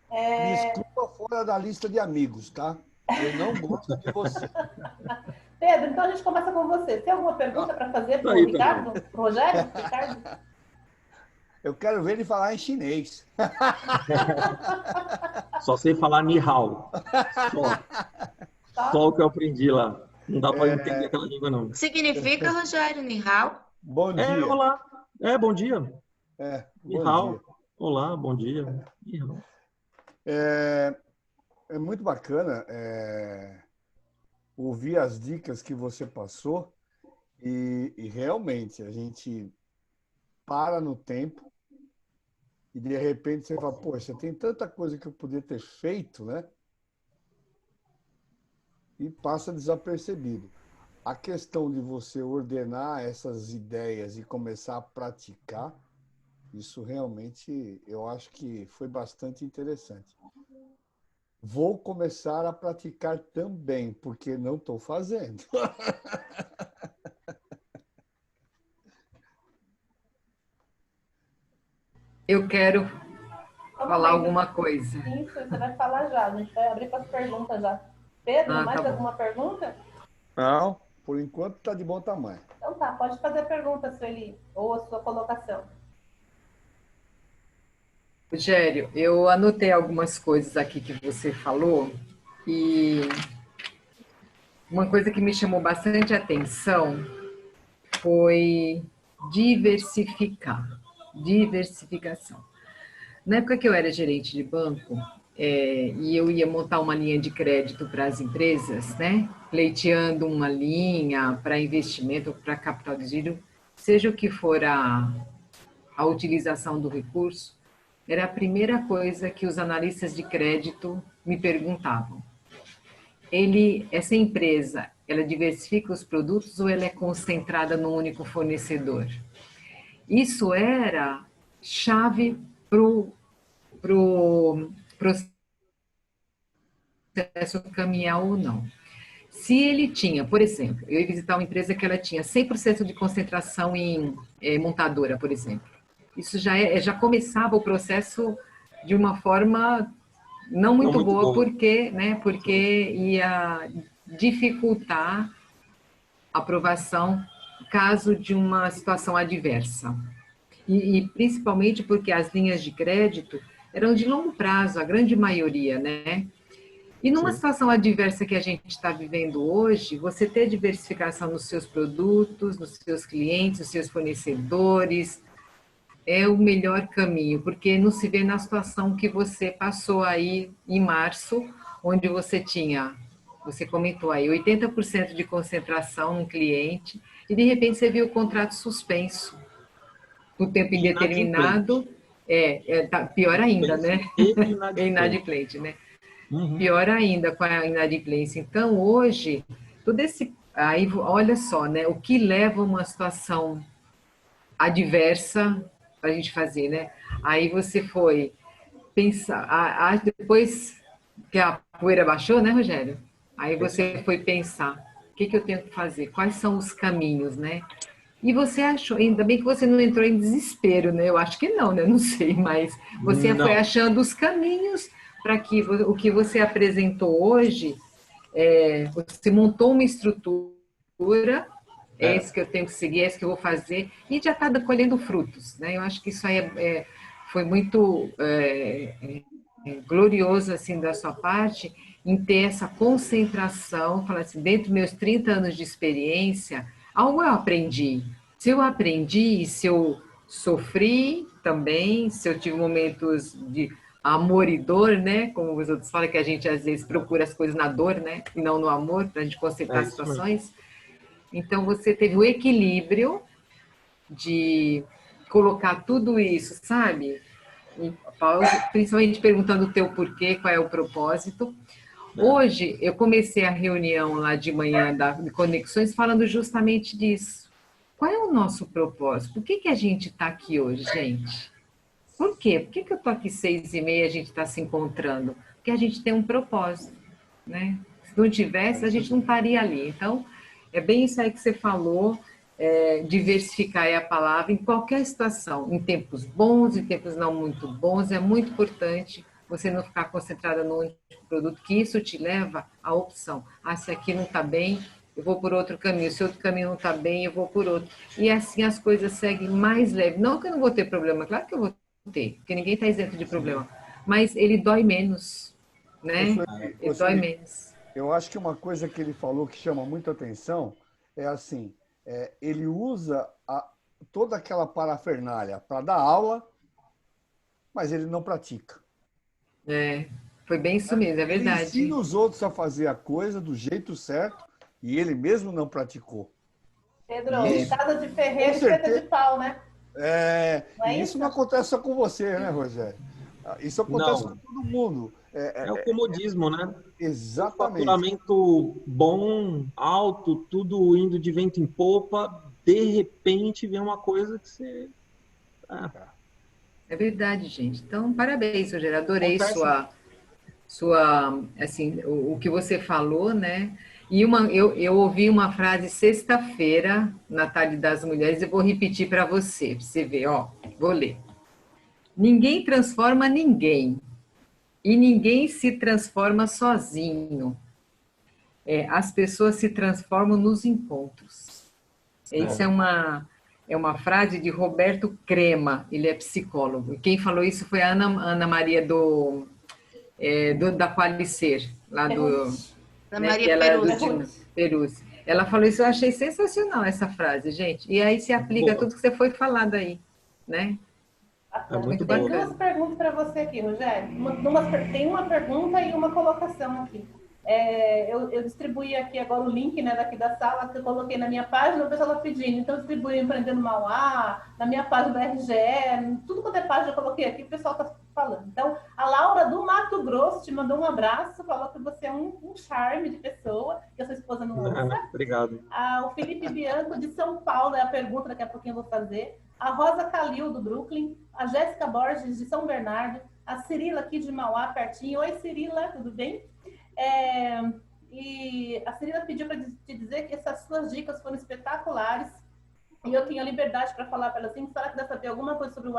[SPEAKER 2] Me exclua fora da lista de amigos, tá? Eu não gosto de você.
[SPEAKER 1] Pedro, então a gente começa com você. Tem alguma pergunta para fazer para o
[SPEAKER 5] Aí,
[SPEAKER 1] Ricardo? Pro Rogério? Ricardo?
[SPEAKER 2] Eu quero ver ele falar em chinês.
[SPEAKER 5] Só sei falar ni hao. Só o que eu aprendi lá. Não dá para entender aquela língua, não.
[SPEAKER 4] Significa, Rogério, ni hao?
[SPEAKER 2] Bom dia.
[SPEAKER 5] Olá. Bom dia. Ni
[SPEAKER 2] Bom
[SPEAKER 5] hao.
[SPEAKER 2] dia.
[SPEAKER 5] Olá, bom dia. Ni hao.
[SPEAKER 2] É muito bacana ouvir as dicas que você passou e realmente a gente para no tempo e de repente você fala, poxa, tem tanta coisa que eu podia ter feito, né? E passa desapercebido. A questão de você ordenar essas ideias e começar a praticar, isso realmente eu acho que foi bastante interessante. Vou começar a praticar também, porque não estou fazendo.
[SPEAKER 3] Eu quero falar alguma coisa.
[SPEAKER 1] Isso, você vai falar já. A gente vai abrir para as perguntas já. Pedro, mais
[SPEAKER 3] tá
[SPEAKER 1] alguma pergunta?
[SPEAKER 2] Não, por enquanto está de bom tamanho.
[SPEAKER 1] Então tá, pode fazer a pergunta, Sueli, ou a sua colocação.
[SPEAKER 3] Rogério, eu anotei algumas coisas aqui que você falou e uma coisa que me chamou bastante atenção foi diversificação. Na época que eu era gerente de banco, e eu ia montar uma linha de crédito para as empresas, né? Pleiteando uma linha para investimento, para capital de giro, seja o que for a utilização do recurso, era a primeira coisa que os analistas de crédito me perguntavam. Essa empresa, ela diversifica os produtos ou ela é concentrada num único fornecedor? Isso era chave para o processo caminhar ou não. Se ele tinha, por exemplo, eu ia visitar uma empresa que ela tinha 100% de concentração em montadora, por exemplo. Isso já começava o processo de uma forma não muito boa, porque ia dificultar a aprovação caso de uma situação adversa. E principalmente porque as linhas de crédito eram de longo prazo, a grande maioria, né? E numa situação adversa que a gente está vivendo hoje, você ter diversificação nos seus produtos, nos seus clientes, nos seus fornecedores, é o melhor caminho, porque não se vê na situação que você passou aí em março, onde você comentou aí, 80% de concentração no cliente, e de repente você viu o contrato suspenso, por tempo indeterminado, tá pior ainda, né? Inadimplente, né? Uhum. Pior ainda com a inadimplência. Então, hoje, aí, olha só, né? O que leva a uma situação adversa para a gente fazer, né? Aí você foi pensar, depois que a poeira baixou, né, Rogério? Aí você foi pensar, o que eu tenho que fazer? Quais são os caminhos, né? E você achou, ainda bem que você não entrou em desespero, né? Eu acho que não, né? Não sei, mas você foi achando os caminhos para que o que você apresentou hoje, você montou uma estrutura, é isso que eu tenho que seguir, é isso que eu vou fazer, e já está colhendo frutos, né? Eu acho que isso aí foi muito glorioso, assim, da sua parte, em ter essa concentração, falar assim, dentro dos meus 30 anos de experiência, algo eu aprendi. Se eu aprendi, se eu sofri também, se eu tive momentos de amor e dor, né? Como os outros falam, que a gente às vezes procura as coisas na dor, né? E não no amor, para a gente consertar as situações. Então, você teve o equilíbrio de colocar tudo isso, sabe? Em pausa, principalmente perguntando o teu porquê, qual é o propósito. Hoje, eu comecei a reunião lá de manhã de Conexões falando justamente disso. Qual é o nosso propósito? Por que a gente está aqui hoje, gente? Por quê? Por que eu estou aqui 6h30 e a gente está se encontrando? Porque a gente tem um propósito, né? Se não tivesse, a gente não estaria ali. Então, é bem isso aí que você falou, diversificar é a palavra em qualquer situação, em tempos bons, em tempos não muito bons, é muito importante você não ficar concentrada no único produto, que isso te leva à opção. Ah, se aqui não está bem, eu vou por outro caminho. Se outro caminho não está bem, eu vou por outro. E assim as coisas seguem mais leve. Não que eu não vou ter problema, claro que eu vou ter, porque ninguém está isento de problema. Mas ele dói menos, né? Ele dói menos.
[SPEAKER 2] Eu acho que uma coisa que ele falou que chama muita atenção é assim, ele usa toda aquela parafernália para dar aula, mas ele não pratica.
[SPEAKER 3] Foi bem isso mesmo, é verdade.
[SPEAKER 2] Ele ensina os outros a fazer a coisa do jeito certo e ele mesmo não praticou.
[SPEAKER 1] Pedro, casa de ferreiro e pedra de pau, né?
[SPEAKER 2] Isso não acontece só com você, né, Rogério? Isso acontece com todo mundo.
[SPEAKER 5] É o comodismo, né?
[SPEAKER 2] Exatamente.
[SPEAKER 5] Um faturamento bom, alto, tudo indo de vento em popa, de repente vem uma coisa que você...
[SPEAKER 3] É verdade, gente. Então, parabéns, Rogério. Adorei assim, o que você falou, né? E eu ouvi uma frase sexta-feira, na Tarde das Mulheres, e vou repetir para você ver, ó. Vou ler. Ninguém transforma ninguém. E ninguém se transforma sozinho. As pessoas se transformam nos encontros. Isso é uma frase de Roberto Crema, ele é psicólogo. E quem falou isso foi a Ana Maria da Qualicer, lá do...
[SPEAKER 4] Ana Maria
[SPEAKER 3] Peruzzi. Ela falou isso, eu achei sensacional essa frase, gente. E aí se aplica a tudo que você foi falado aí, né?
[SPEAKER 5] Muito
[SPEAKER 1] Tem
[SPEAKER 5] bom.
[SPEAKER 1] duas perguntas para você aqui, Rogério. Tem uma pergunta e uma colocação aqui. Eu distribuí aqui agora o link, né, daqui da sala, que eu coloquei na minha página, o pessoal está pedindo. Então, eu distribuí Empreendendo Mauá, na minha página da RGE, tudo quanto é página eu coloquei aqui, o pessoal está falando. Então, a Laura do Mato Grosso te mandou um abraço, falou que você é um charme de pessoa, que a sua esposa não ouça.
[SPEAKER 5] Obrigado.
[SPEAKER 1] O Felipe Bianco, de São Paulo, é a pergunta, daqui a pouquinho eu vou fazer. A Rosa Calil, do Brooklyn. A Jéssica Borges, de São Bernardo. A Cirila, aqui de Mauá, pertinho. Oi, Cirila, tudo bem? E a Cirila pediu para te dizer que essas suas dicas foram espetaculares e eu tenho a liberdade para falar para ela assim, se ela quiser saber alguma coisa sobre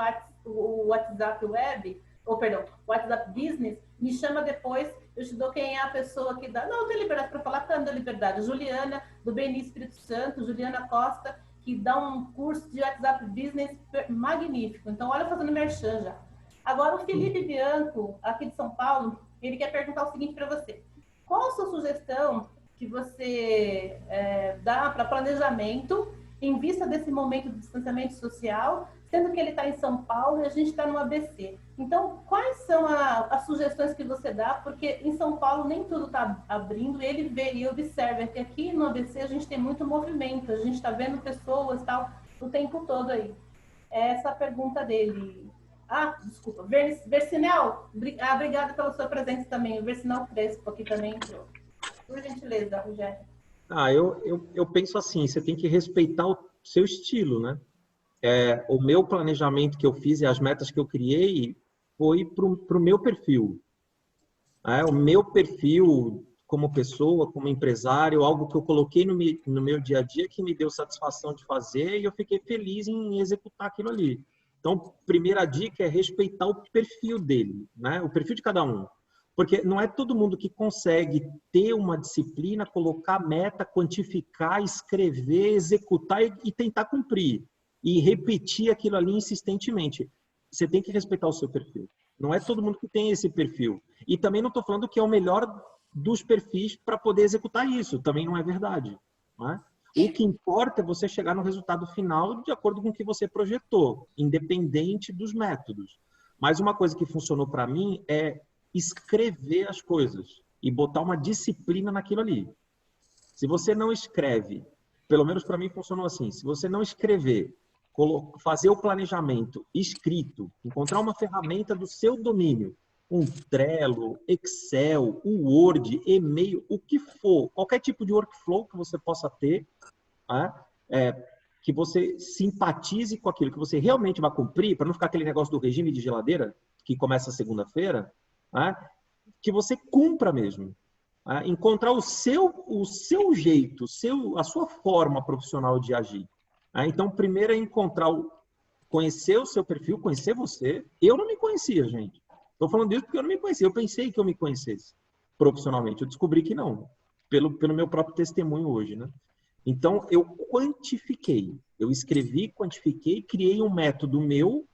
[SPEAKER 1] o WhatsApp Web, o WhatsApp Business, me chama depois, eu te dou quem é a pessoa que dá. Não, eu tenho liberdade para falar, tanto da liberdade. Juliana, do Beni Espírito Santo, Juliana Costa, que dá um curso de WhatsApp Business magnífico. Então, olha, fazendo merchan já. Agora, o Felipe Bianco, aqui de São Paulo, ele quer perguntar o seguinte para você. Qual a sua sugestão que você dá para planejamento em vista desse momento de distanciamento social, sendo que ele está em São Paulo e a gente está no ABC? Então, quais são as sugestões que você dá? Porque em São Paulo nem tudo está abrindo, ele vê e observa que aqui no ABC a gente tem muito movimento, a gente está vendo pessoas tal, o tempo todo aí. Essa é a pergunta dele. Desculpa, Versinel, obrigada pela sua presença também. O Versinel Crespo aqui também entrou. Por gentileza, Rogério.
[SPEAKER 5] Eu penso assim, você tem que respeitar o seu estilo, né? O meu planejamento que eu fiz e as metas que eu criei foi para o meu perfil. O meu perfil como pessoa, como empresário, algo que eu coloquei no meu dia a dia que me deu satisfação de fazer e eu fiquei feliz em executar aquilo ali. Então, primeira dica é respeitar o perfil dele, né? O perfil de cada um. Porque não é todo mundo que consegue ter uma disciplina, colocar meta, quantificar, escrever, executar e tentar cumprir. E repetir aquilo ali insistentemente. Você tem que respeitar o seu perfil. Não é todo mundo que tem esse perfil. E também não estou falando que é o melhor dos perfis para poder executar isso. Também não é verdade. Não é? O que importa é você chegar no resultado final de acordo com o que você projetou, independente dos métodos. Mas uma coisa que funcionou para mim é escrever as coisas e botar uma disciplina naquilo ali. Se você não escreve, pelo menos para mim funcionou assim, se você não escrever, fazer o planejamento escrito, encontrar uma ferramenta do seu domínio, um Trello, Excel, um Word, e-mail, o que for, qualquer tipo de workflow que você possa ter, né? Que você simpatize com aquilo que você realmente vai cumprir, para não ficar aquele negócio do regime de geladeira, que começa segunda-feira, né? Que você cumpra mesmo. Né? Encontrar o seu jeito, a sua forma profissional de agir. Né? Então, primeiro é conhecer o seu perfil, conhecer você. Eu não me conhecia, gente. Estou falando disso porque eu não me conhecia. Eu pensei que eu me conhecesse profissionalmente. Eu descobri que não, pelo meu próprio testemunho hoje, né? Então, eu quantifiquei. Eu escrevi, quantifiquei, criei um método meu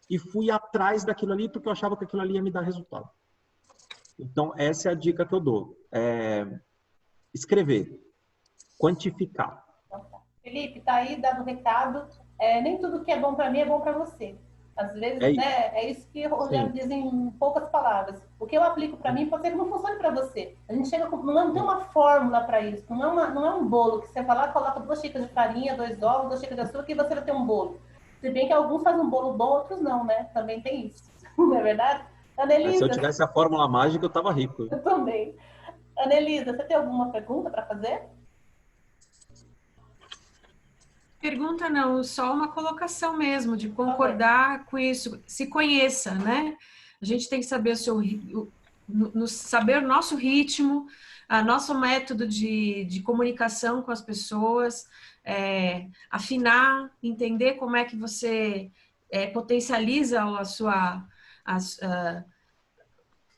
[SPEAKER 5] e fui atrás daquilo ali porque eu achava que aquilo ali ia me dar resultado. Então, essa é a dica que eu dou. Escrever, quantificar.
[SPEAKER 1] Felipe, tá aí dado o recado. Nem tudo que é bom para mim é bom para você. Às vezes, é isso que o Rogério diz em poucas palavras. O que eu aplico para mim pode ser que não funcione para você. A gente não tem uma fórmula para isso. Não é um bolo que você vai lá, coloca 2 xícaras de farinha, 2 ovos, 2 xícaras de açúcar e você vai ter um bolo. Se bem que alguns fazem um bolo bom, outros não, né? Também tem isso. Não é verdade? Anelisa,
[SPEAKER 5] se eu tivesse a fórmula mágica, eu estava rico.
[SPEAKER 1] Eu também. Anelisa, você tem alguma pergunta para fazer?
[SPEAKER 6] Pergunta não, só uma colocação mesmo, de concordar com isso. Se conheça, né? A gente tem que saber saber o nosso ritmo, nosso método de comunicação com as pessoas, afinar, entender como é que você potencializa a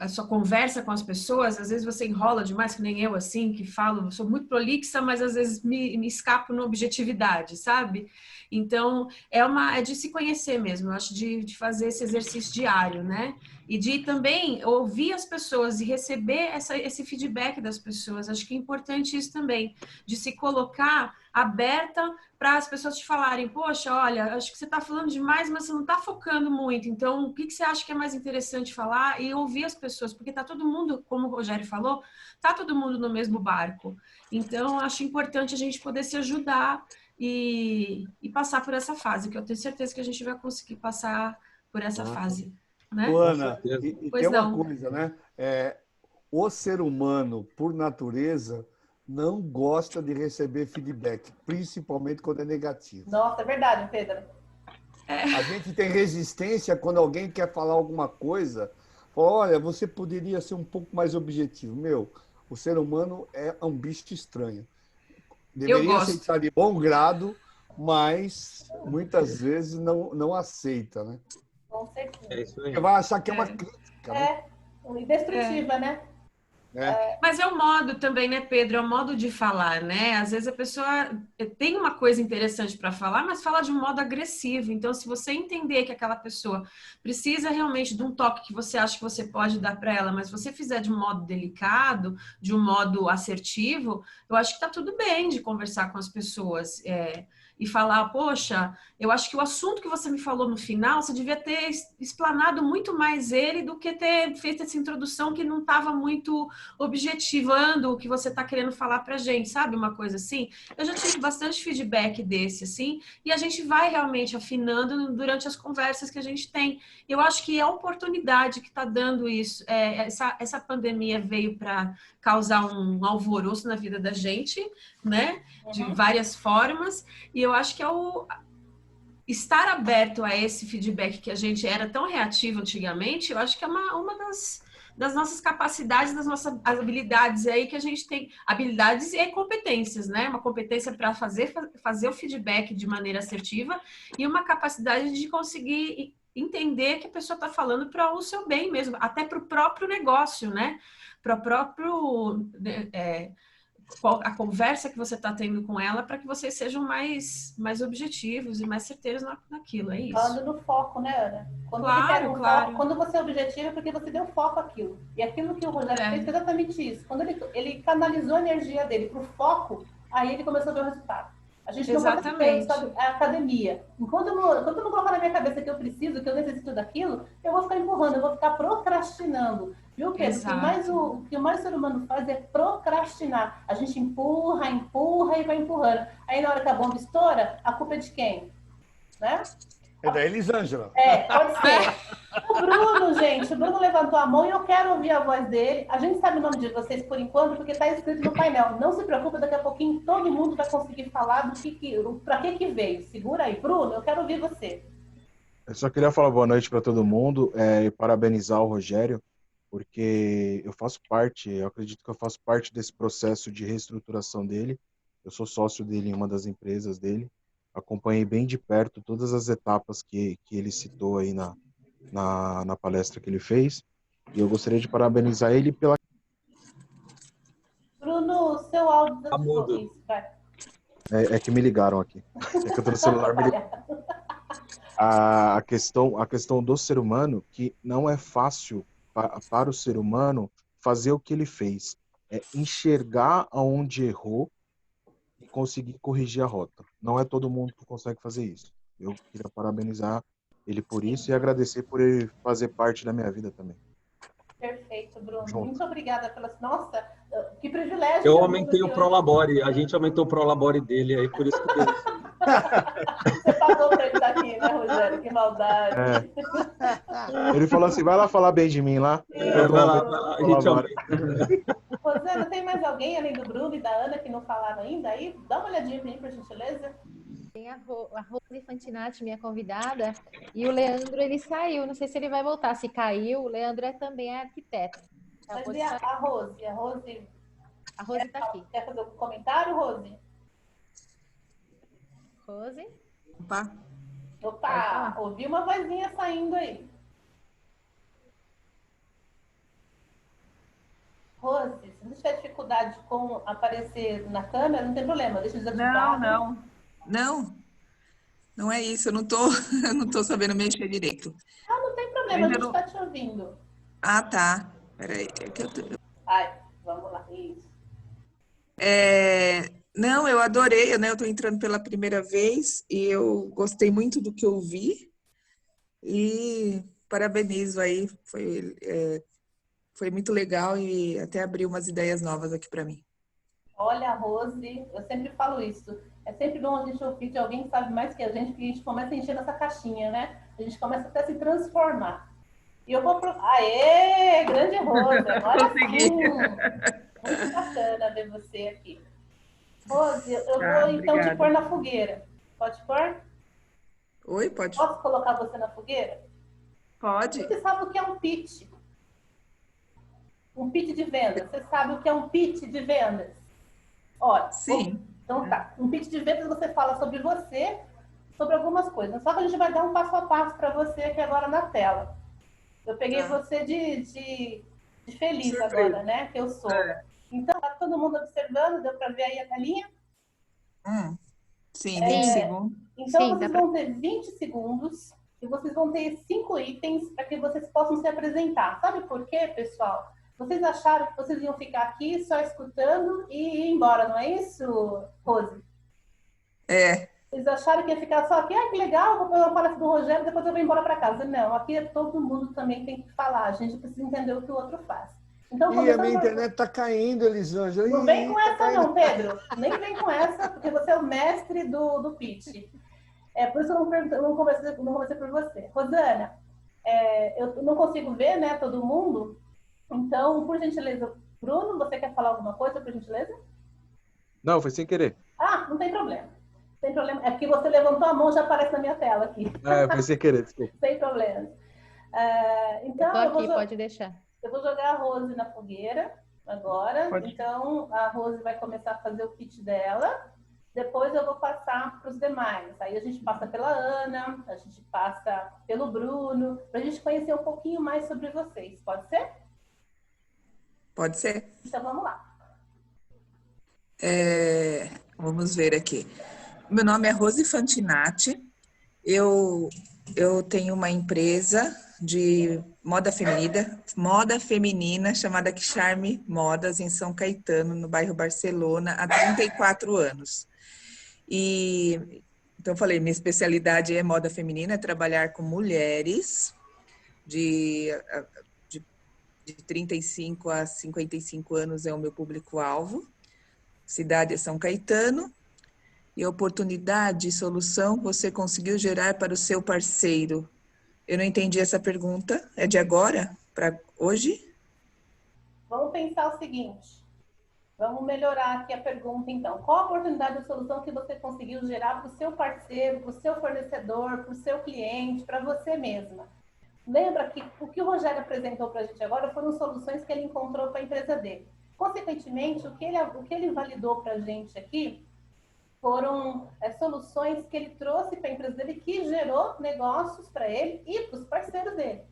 [SPEAKER 6] sua conversa com as pessoas. Às vezes você enrola demais, que nem eu, assim, que falo, sou muito prolixa, mas às vezes me escapo na objetividade, sabe? Então, é de se conhecer mesmo, eu acho, de fazer esse exercício diário, né? E de também ouvir as pessoas e receber esse feedback das pessoas. Acho que é importante isso também, de se colocar aberta para as pessoas te falarem, poxa, olha, acho que você está falando demais, mas você não está focando muito, então o que você acha que é mais interessante falar? E ouvir as pessoas, porque está todo mundo, como o Rogério falou, está todo mundo no mesmo barco. Então, acho importante a gente poder se ajudar e passar por essa fase, que eu tenho certeza que a gente vai conseguir passar por essa fase. Né?
[SPEAKER 2] Ana, e tem uma coisa, né? O ser humano, por natureza, não gosta de receber feedback, principalmente quando é negativo.
[SPEAKER 1] Nossa, é verdade, Pedro.
[SPEAKER 2] A gente tem resistência quando alguém quer falar alguma coisa. Fala, olha, você poderia ser um pouco mais objetivo. O ser humano é um bicho estranho. Deveria aceitar de bom grado, mas muitas vezes não aceita, né?
[SPEAKER 1] Com certeza.
[SPEAKER 5] É isso aí.
[SPEAKER 2] Você vai achar que é uma crítica, né?
[SPEAKER 1] Indestrutível, né?
[SPEAKER 6] Mas é o modo também, né, Pedro? É o modo de falar, né? Às vezes a pessoa tem uma coisa interessante para falar, mas fala de um modo agressivo. Então, se você entender que aquela pessoa precisa realmente de um toque que você acha que você pode dar para ela, mas você fizer de um modo delicado, de um modo assertivo, eu acho que tá tudo bem de conversar com as pessoas. E falar, poxa, eu acho que o assunto que você me falou no final, você devia ter explanado muito mais ele do que ter feito essa introdução que não estava muito objetivando o que você está querendo falar pra gente, sabe? Uma coisa assim. Eu já tive bastante feedback desse, assim, e a gente vai realmente afinando durante as conversas que a gente tem. Eu acho que é a oportunidade que está dando isso. Essa pandemia veio para causar um alvoroço na vida da gente, né? De várias formas, e eu acho que estar aberto a esse feedback que a gente era tão reativo antigamente, eu acho que é uma das nossas capacidades, das nossas habilidades aí que a gente tem, habilidades e competências, né? Uma competência para fazer o feedback de maneira assertiva e uma capacidade de conseguir entender que a pessoa está falando para o seu bem mesmo, até para o próprio negócio, né? Para o próprio... a conversa que você está tendo com ela para que vocês sejam mais objetivos e mais certeiros naquilo, é isso.
[SPEAKER 1] Falando do foco, né, Ana?
[SPEAKER 6] Claro.
[SPEAKER 1] Foco, quando você é objetivo é porque você deu foco àquilo. E aquilo que o Rogério fez foi exatamente isso. Quando ele canalizou a energia dele para o foco, aí ele começou a ver o resultado. A gente não
[SPEAKER 6] Exatamente.
[SPEAKER 1] consegue a academia. Enquanto eu não colocar na minha cabeça que eu preciso, que eu necessito daquilo, eu vou ficar empurrando, eu vou ficar procrastinando. Viu, Pedro? O que mais o ser humano faz é procrastinar. A gente empurra, empurra e vai empurrando. Aí na hora que a bomba estoura, a culpa é de quem? Né?
[SPEAKER 2] É da Elisângela.
[SPEAKER 1] Pode ser. O Bruno, gente, o Bruno levantou a mão e eu quero ouvir a voz dele. A gente sabe o nome de vocês por enquanto, porque está escrito no painel. Não se preocupe, daqui a pouquinho todo mundo vai conseguir falar para que veio. Segura aí. Bruno, eu quero ouvir você.
[SPEAKER 7] Eu só queria falar boa noite para todo mundo e parabenizar o Rogério, porque eu acredito que eu faço parte desse processo de reestruturação dele. Eu sou sócio dele em uma das empresas dele. Acompanhei bem de perto todas as etapas que ele citou aí na palestra que ele fez. E eu gostaria de parabenizar ele pela...
[SPEAKER 1] Bruno, seu áudio...
[SPEAKER 5] Tá mudo.
[SPEAKER 1] Isso, vai.
[SPEAKER 7] É que me ligaram aqui. É que eu tô no celular. A questão do ser humano, que não é fácil para o ser humano fazer o que ele fez. É enxergar aonde errou e conseguir corrigir a rota. Não é todo mundo que consegue fazer isso. Eu queria parabenizar ele por isso e agradecer por ele fazer parte da minha vida também.
[SPEAKER 1] Perfeito, Bruno.
[SPEAKER 7] Junto.
[SPEAKER 1] Muito obrigada pela... Nossa, que privilégio.
[SPEAKER 5] Eu aumentei o Prolabore, a gente aumentou o Prolabore dele, aí por isso que deu.
[SPEAKER 1] Você pagou para ele estar aqui, né, Rogério? Que maldade.
[SPEAKER 7] Ele falou assim, vai lá falar bem de mim lá.
[SPEAKER 5] Vai lá, a gente aumenta.
[SPEAKER 1] Rosana, tem mais alguém além do Bruno e da Ana que não falaram ainda? Aí, dá uma olhadinha para mim, por gentileza.
[SPEAKER 8] Tem a Rose Fantinatti, minha convidada, e o Leandro, ele saiu, não sei se ele vai voltar, se caiu, o Leandro também é arquiteto.
[SPEAKER 1] Mas e a Rose? A Rose
[SPEAKER 8] está aqui.
[SPEAKER 1] Quer fazer algum comentário, Rose?
[SPEAKER 8] Rose?
[SPEAKER 1] Opa, ouvi uma vozinha saindo aí. Rose, se você tiver dificuldade com aparecer na câmera, não tem problema, deixa eu desativar.
[SPEAKER 9] Não é isso, eu não tô sabendo mexer direito.
[SPEAKER 1] Ah, não tem problema, a gente está te ouvindo.
[SPEAKER 9] Ah, tá. Peraí, é que
[SPEAKER 1] Ai, vamos lá, isso.
[SPEAKER 9] Não, eu adorei, né? Eu tô entrando pela primeira vez e eu gostei muito do que eu vi e parabenizo aí, foi muito legal e até abriu umas ideias novas aqui para mim.
[SPEAKER 1] Olha, Rose, eu sempre falo isso. É sempre bom a gente ouvir de alguém que sabe mais que a gente, porque a gente começa a encher nessa caixinha, né? A gente começa até a se transformar. E eu vou... Aê, grande Rose, agora sim! Muito bacana ver você aqui. Rose, eu vou então te pôr na fogueira. Pode pôr?
[SPEAKER 9] Oi, pode.
[SPEAKER 1] Posso colocar você na fogueira?
[SPEAKER 9] Pode.
[SPEAKER 1] Você sabe o que é um pitch? Um pitch de vendas. Você sabe o que é um pitch de vendas? Olha,
[SPEAKER 9] sim.
[SPEAKER 1] Então tá. Um pitch de vendas você fala sobre você, sobre algumas coisas. Só que a gente vai dar um passo a passo para você aqui agora na tela. Eu peguei você de feliz agora, né? Que eu sou. Então, tá todo mundo observando? Deu para ver aí a telinha?
[SPEAKER 9] Sim, 20 segundos.
[SPEAKER 1] Então,
[SPEAKER 8] sim,
[SPEAKER 1] vocês vão ter 20 segundos e vocês vão ter 5 itens para que vocês possam se apresentar. Sabe por quê, pessoal? Vocês acharam que vocês iam ficar aqui só escutando e ir embora, não é isso, Rose? Vocês acharam que ia ficar só aqui? Ah, que legal, vou fazer uma palestra do Rogério, depois eu vou embora para casa. Não, aqui todo mundo também tem que falar. A gente precisa entender o que o outro faz. Então,
[SPEAKER 2] a minha internet está caindo, Elisângela.
[SPEAKER 1] Não vem com essa não, Pedro. Nem vem com essa, porque você é o mestre do pitch. Por isso eu não comecei por você. Rosana, eu não consigo ver, né, todo mundo. Então, por gentileza, Bruno, você quer falar alguma coisa, por gentileza?
[SPEAKER 7] Não, foi sem querer.
[SPEAKER 1] Ah, não tem problema. Sem problema. É porque você levantou a mão, já aparece na minha tela aqui.
[SPEAKER 7] Foi sem querer, desculpa.
[SPEAKER 1] Sem problema. Então,
[SPEAKER 8] eu tô aqui, pode deixar.
[SPEAKER 1] Eu vou jogar a Rose na fogueira agora.
[SPEAKER 9] Pode.
[SPEAKER 1] Então, a Rose vai começar a fazer o pitch dela. Depois eu vou passar para os demais. Aí a gente passa pela Ana, a gente passa pelo Bruno, para a gente conhecer um pouquinho mais sobre vocês. Pode ser?
[SPEAKER 9] Pode ser.
[SPEAKER 1] Então, vamos lá.
[SPEAKER 9] Vamos ver aqui. Meu nome é Rose Fantinatti. Eu tenho uma empresa de moda feminina chamada Charme Modas, em São Caetano, no bairro Barcelona, há 34 anos. E então eu falei, minha especialidade é moda feminina, é trabalhar com mulheres de, de 35 a 55 anos é o meu público-alvo. Cidade é São Caetano. E a oportunidade e solução você conseguiu gerar para o seu parceiro? Eu não entendi essa pergunta. É de agora? Para hoje?
[SPEAKER 1] Vamos pensar o seguinte. Vamos melhorar aqui a pergunta, então. Qual a oportunidade ou solução que você conseguiu gerar para o seu parceiro, para o seu fornecedor, para o seu cliente, para você mesma? Lembra que o que o Rogério apresentou para a gente agora foram soluções que ele encontrou para a empresa dele. Consequentemente, o que ele validou para a gente aqui foram soluções que ele trouxe para a empresa dele, que gerou negócios para ele e para os parceiros dele.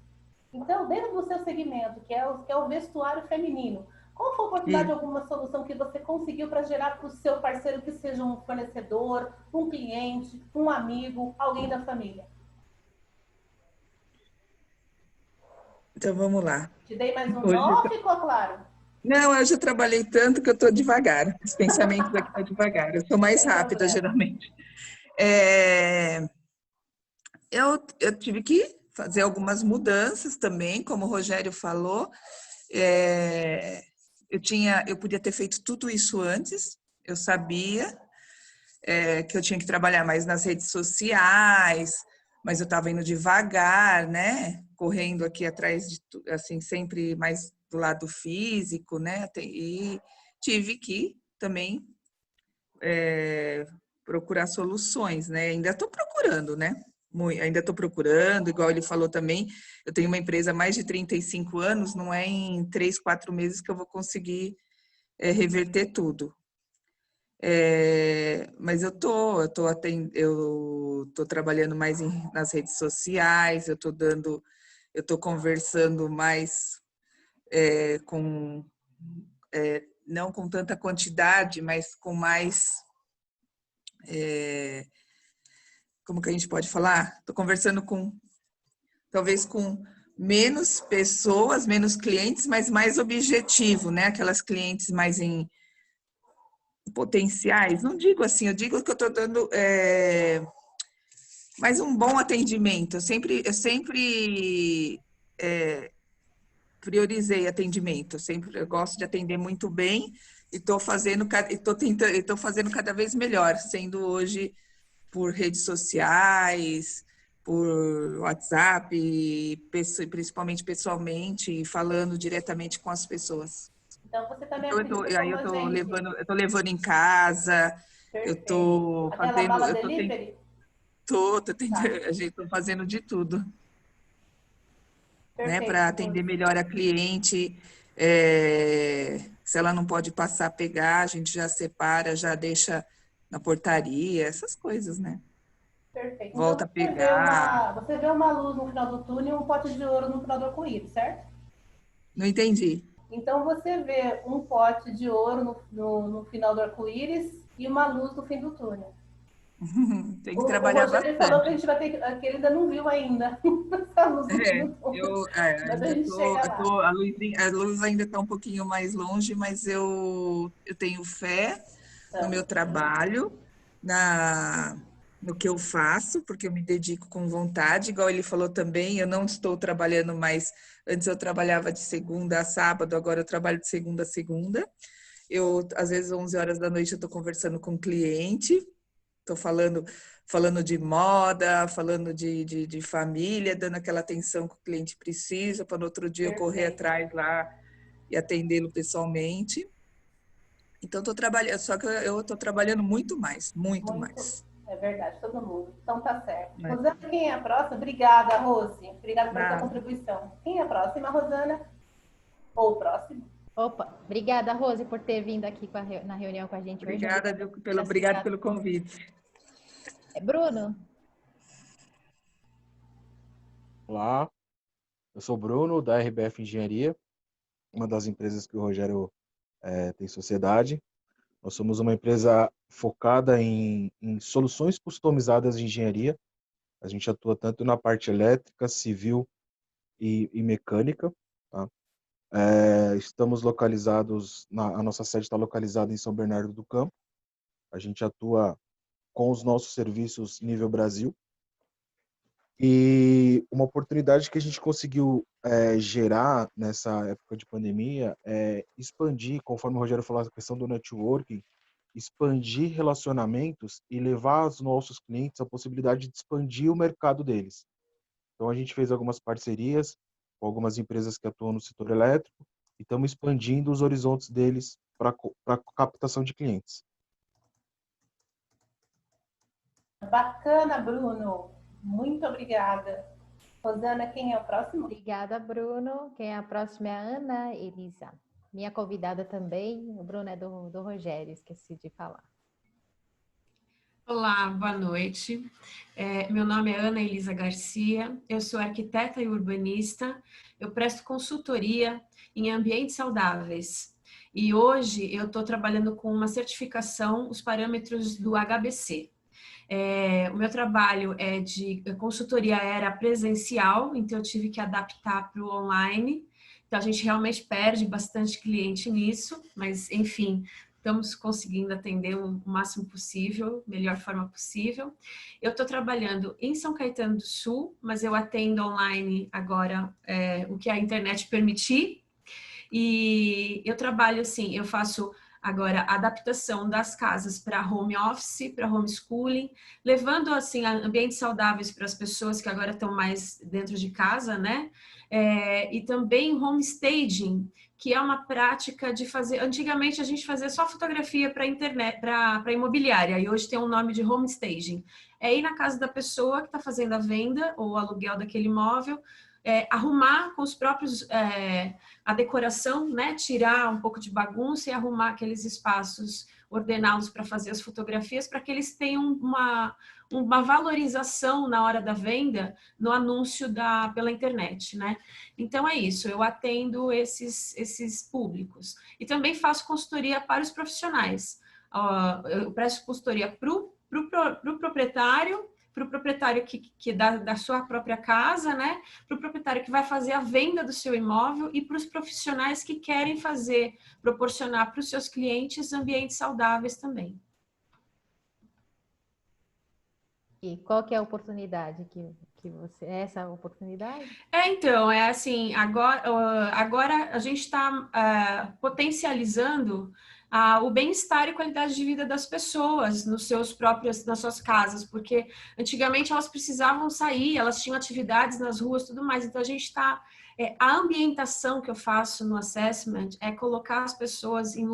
[SPEAKER 1] Então, dentro do seu segmento, que é o vestuário feminino, qual foi a oportunidade, alguma solução que você conseguiu para gerar para o seu parceiro, que seja um fornecedor, um cliente, um amigo, alguém da família?
[SPEAKER 9] Então, vamos lá.
[SPEAKER 1] Te dei mais um nó ou ficou claro?
[SPEAKER 9] Não, eu já trabalhei tanto que eu estou devagar. Os pensamentos aqui estão devagar. Eu sou mais rápida, geralmente. Eu tive que fazer algumas mudanças também, como o Rogério falou. Eu podia ter feito tudo isso antes. Eu sabia que eu tinha que trabalhar mais nas redes sociais, mas eu estava indo devagar, né? Correndo aqui atrás de, assim, sempre mais do lado físico, né? E tive que também procurar soluções, né? Ainda estou procurando, né? Ainda estou procurando, igual ele falou também, eu tenho uma empresa há mais de 35 anos, não é em 3, 4 meses que eu vou conseguir reverter tudo. Mas eu tô trabalhando mais nas redes sociais, eu tô conversando mais não com tanta quantidade, mas com mais, como que a gente pode falar? Estou conversando talvez com menos pessoas, menos clientes, mas mais objetivo, né? Aquelas clientes mais em potenciais. Não digo assim, eu digo que eu estou dando mais um bom atendimento. Eu sempre priorizei atendimento. Eu gosto de atender muito bem e estou fazendo cada vez melhor, sendo hoje por redes sociais, por WhatsApp, principalmente pessoalmente, falando diretamente com as pessoas.
[SPEAKER 1] Então, você também
[SPEAKER 9] eu tô levando em casa,
[SPEAKER 1] Perfeito.
[SPEAKER 9] eu tô fazendo...
[SPEAKER 1] Aquela bala delivery?
[SPEAKER 9] A gente tá fazendo de tudo.
[SPEAKER 1] Perfeito,
[SPEAKER 9] né, para atender melhor a cliente. Se ela não pode passar a pegar, a gente já separa, já deixa na portaria, essas coisas, né?
[SPEAKER 1] Perfeito.
[SPEAKER 9] Volta
[SPEAKER 1] então,
[SPEAKER 9] a pegar.
[SPEAKER 1] Você vê uma luz no final do túnel e um pote de ouro no final do arco-íris, certo?
[SPEAKER 9] Não entendi.
[SPEAKER 1] Então, você vê um pote de ouro no final do arco-íris e uma luz no fim do túnel.
[SPEAKER 9] Tem que trabalhar bastante.
[SPEAKER 1] Ele falou que a gente vai ter que ele ainda não viu ainda essa luz no fim do túnel.
[SPEAKER 9] A luz ainda está um pouquinho mais longe, mas eu tenho fé no meu trabalho, no que eu faço, porque eu me dedico com vontade, igual ele falou também, eu não estou trabalhando mais, antes eu trabalhava de segunda a sábado, agora eu trabalho de segunda a segunda. Às vezes, 11 horas da noite, eu estou conversando com o cliente, estou falando de moda, falando de família, dando aquela atenção que o cliente precisa, para no outro dia eu correr atrás lá e atendê-lo pessoalmente. Então, estou trabalhando, só que eu estou trabalhando muito mais.
[SPEAKER 1] É verdade, todo mundo. Então, tá certo. Rosana, quem é a próxima? Obrigada, Rose. Obrigada pela sua contribuição. Quem é a próxima, Rosana? Ou o próximo?
[SPEAKER 8] Opa, obrigada, Rose, por ter vindo aqui na reunião com a gente hoje.
[SPEAKER 9] Obrigada pelo convite.
[SPEAKER 8] Bruno?
[SPEAKER 7] Olá, eu sou o Bruno, da RBF Engenharia, uma das empresas que o Rogério tem sociedade. Nós somos uma empresa focada em soluções customizadas de engenharia. A gente atua tanto na parte elétrica, civil e mecânica. Tá? Estamos localizados, a nossa sede está localizada em São Bernardo do Campo. A gente atua com os nossos serviços nível Brasil. E uma oportunidade que a gente conseguiu gerar nessa época de pandemia é expandir, conforme o Rogério falou, a questão do networking, expandir relacionamentos e levar aos nossos clientes a possibilidade de expandir o mercado deles. Então, a gente fez algumas parcerias com algumas empresas que atuam no setor elétrico e estamos expandindo os horizontes deles para captação de clientes.
[SPEAKER 1] Bacana, Bruno. Muito obrigada. Rosana, quem é o próximo?
[SPEAKER 8] Obrigada, Bruno. Quem é a próxima é a Ana Elisa. Minha convidada também. O Bruno é do Rogério, esqueci de falar.
[SPEAKER 6] Olá, boa noite. Meu nome é Ana Elisa Garcia, eu sou arquiteta e urbanista, eu presto consultoria em ambientes saudáveis e hoje eu estou trabalhando com uma certificação, os parâmetros do HBC. O meu trabalho é de consultoria era presencial, então eu tive que adaptar para o online, então a gente realmente perde bastante cliente nisso, mas enfim, estamos conseguindo atender o máximo possível, melhor forma possível. Eu estou trabalhando em São Caetano do Sul, mas eu atendo online agora o que a internet permitir. E eu trabalho assim, eu faço agora a adaptação das casas para home office, para homeschooling, levando assim ambientes saudáveis para as pessoas que agora estão mais dentro de casa, né? E também homestaging, que é uma prática de fazer. Antigamente a gente fazia só fotografia para internet, para imobiliária, e hoje tem um nome de homestaging. É ir na casa da pessoa que está fazendo a venda ou o aluguel daquele imóvel, arrumar com os próprios a decoração, né? Tirar um pouco de bagunça e arrumar aqueles espaços, ordená-los para fazer as fotografias, para que eles tenham uma valorização na hora da venda no anúncio pela internet, né? Então é isso, eu atendo esses públicos. E também faço consultoria para os profissionais. Eu presto consultoria para o proprietário, para o proprietário que da sua própria casa, né? Para o proprietário que vai fazer a venda do seu imóvel e para os profissionais que querem proporcionar para os seus clientes ambientes saudáveis também.
[SPEAKER 8] E qual que é a oportunidade que você... Essa oportunidade?
[SPEAKER 6] Então, é assim, agora a gente está potencializando o bem-estar e qualidade de vida das pessoas nas suas casas, porque antigamente elas precisavam sair, elas tinham atividades nas ruas e tudo mais, então a gente está... a ambientação que eu faço no assessment é colocar as pessoas em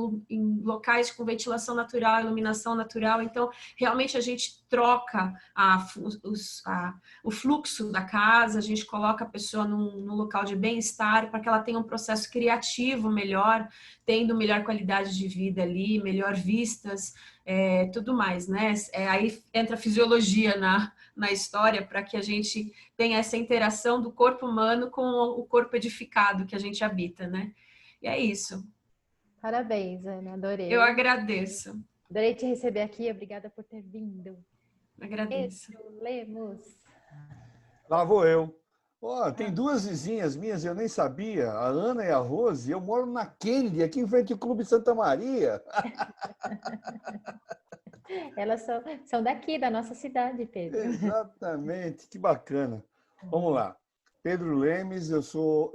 [SPEAKER 6] locais com ventilação natural, iluminação natural, então realmente a gente troca o fluxo da casa, a gente coloca a pessoa num local de bem-estar para que ela tenha um processo criativo melhor, tendo melhor qualidade de vida ali, melhor vistas, tudo mais, né? Aí entra a fisiologia na história para que a gente tenha essa interação do corpo humano com o corpo edificado que a gente habita, né? E é isso.
[SPEAKER 8] Parabéns, Ana, adorei.
[SPEAKER 6] Eu agradeço.
[SPEAKER 8] Adorei te receber aqui, obrigada por ter vindo.
[SPEAKER 6] Agradeço.
[SPEAKER 8] Lemos.
[SPEAKER 2] Lá vou eu. Tem duas vizinhas minhas, eu nem sabia, a Ana e a Rose. Eu moro na Kennedy, aqui em frente ao Clube Santa Maria.
[SPEAKER 8] Elas são daqui, da nossa cidade, Pedro.
[SPEAKER 2] Exatamente, que bacana. Vamos lá. Pedro Lemes,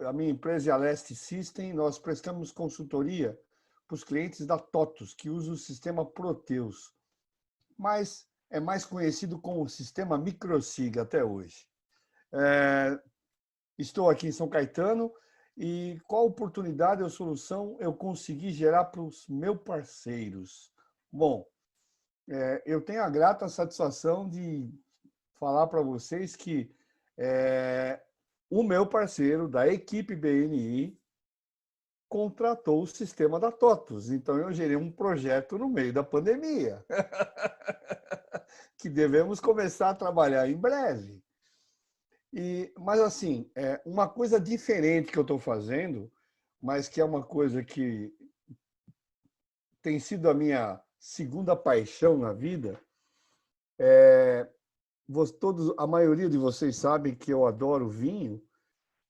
[SPEAKER 2] a minha empresa é a Leste System, nós prestamos consultoria para os clientes da TOTUS, que usa o sistema Proteus, mas é mais conhecido como o sistema Microsig até hoje. Estou aqui em São Caetano e qual oportunidade ou solução eu consegui gerar para os meus parceiros? Bom, eu tenho a grata satisfação de falar para vocês que o meu parceiro da equipe BNI contratou o sistema da TOTUS. Então, eu gerei um projeto no meio da pandemia que devemos começar a trabalhar em breve. Mas, assim, uma coisa diferente que eu estou fazendo, mas que é uma coisa que tem sido a minha segunda paixão na vida, a maioria de vocês sabem que eu adoro vinho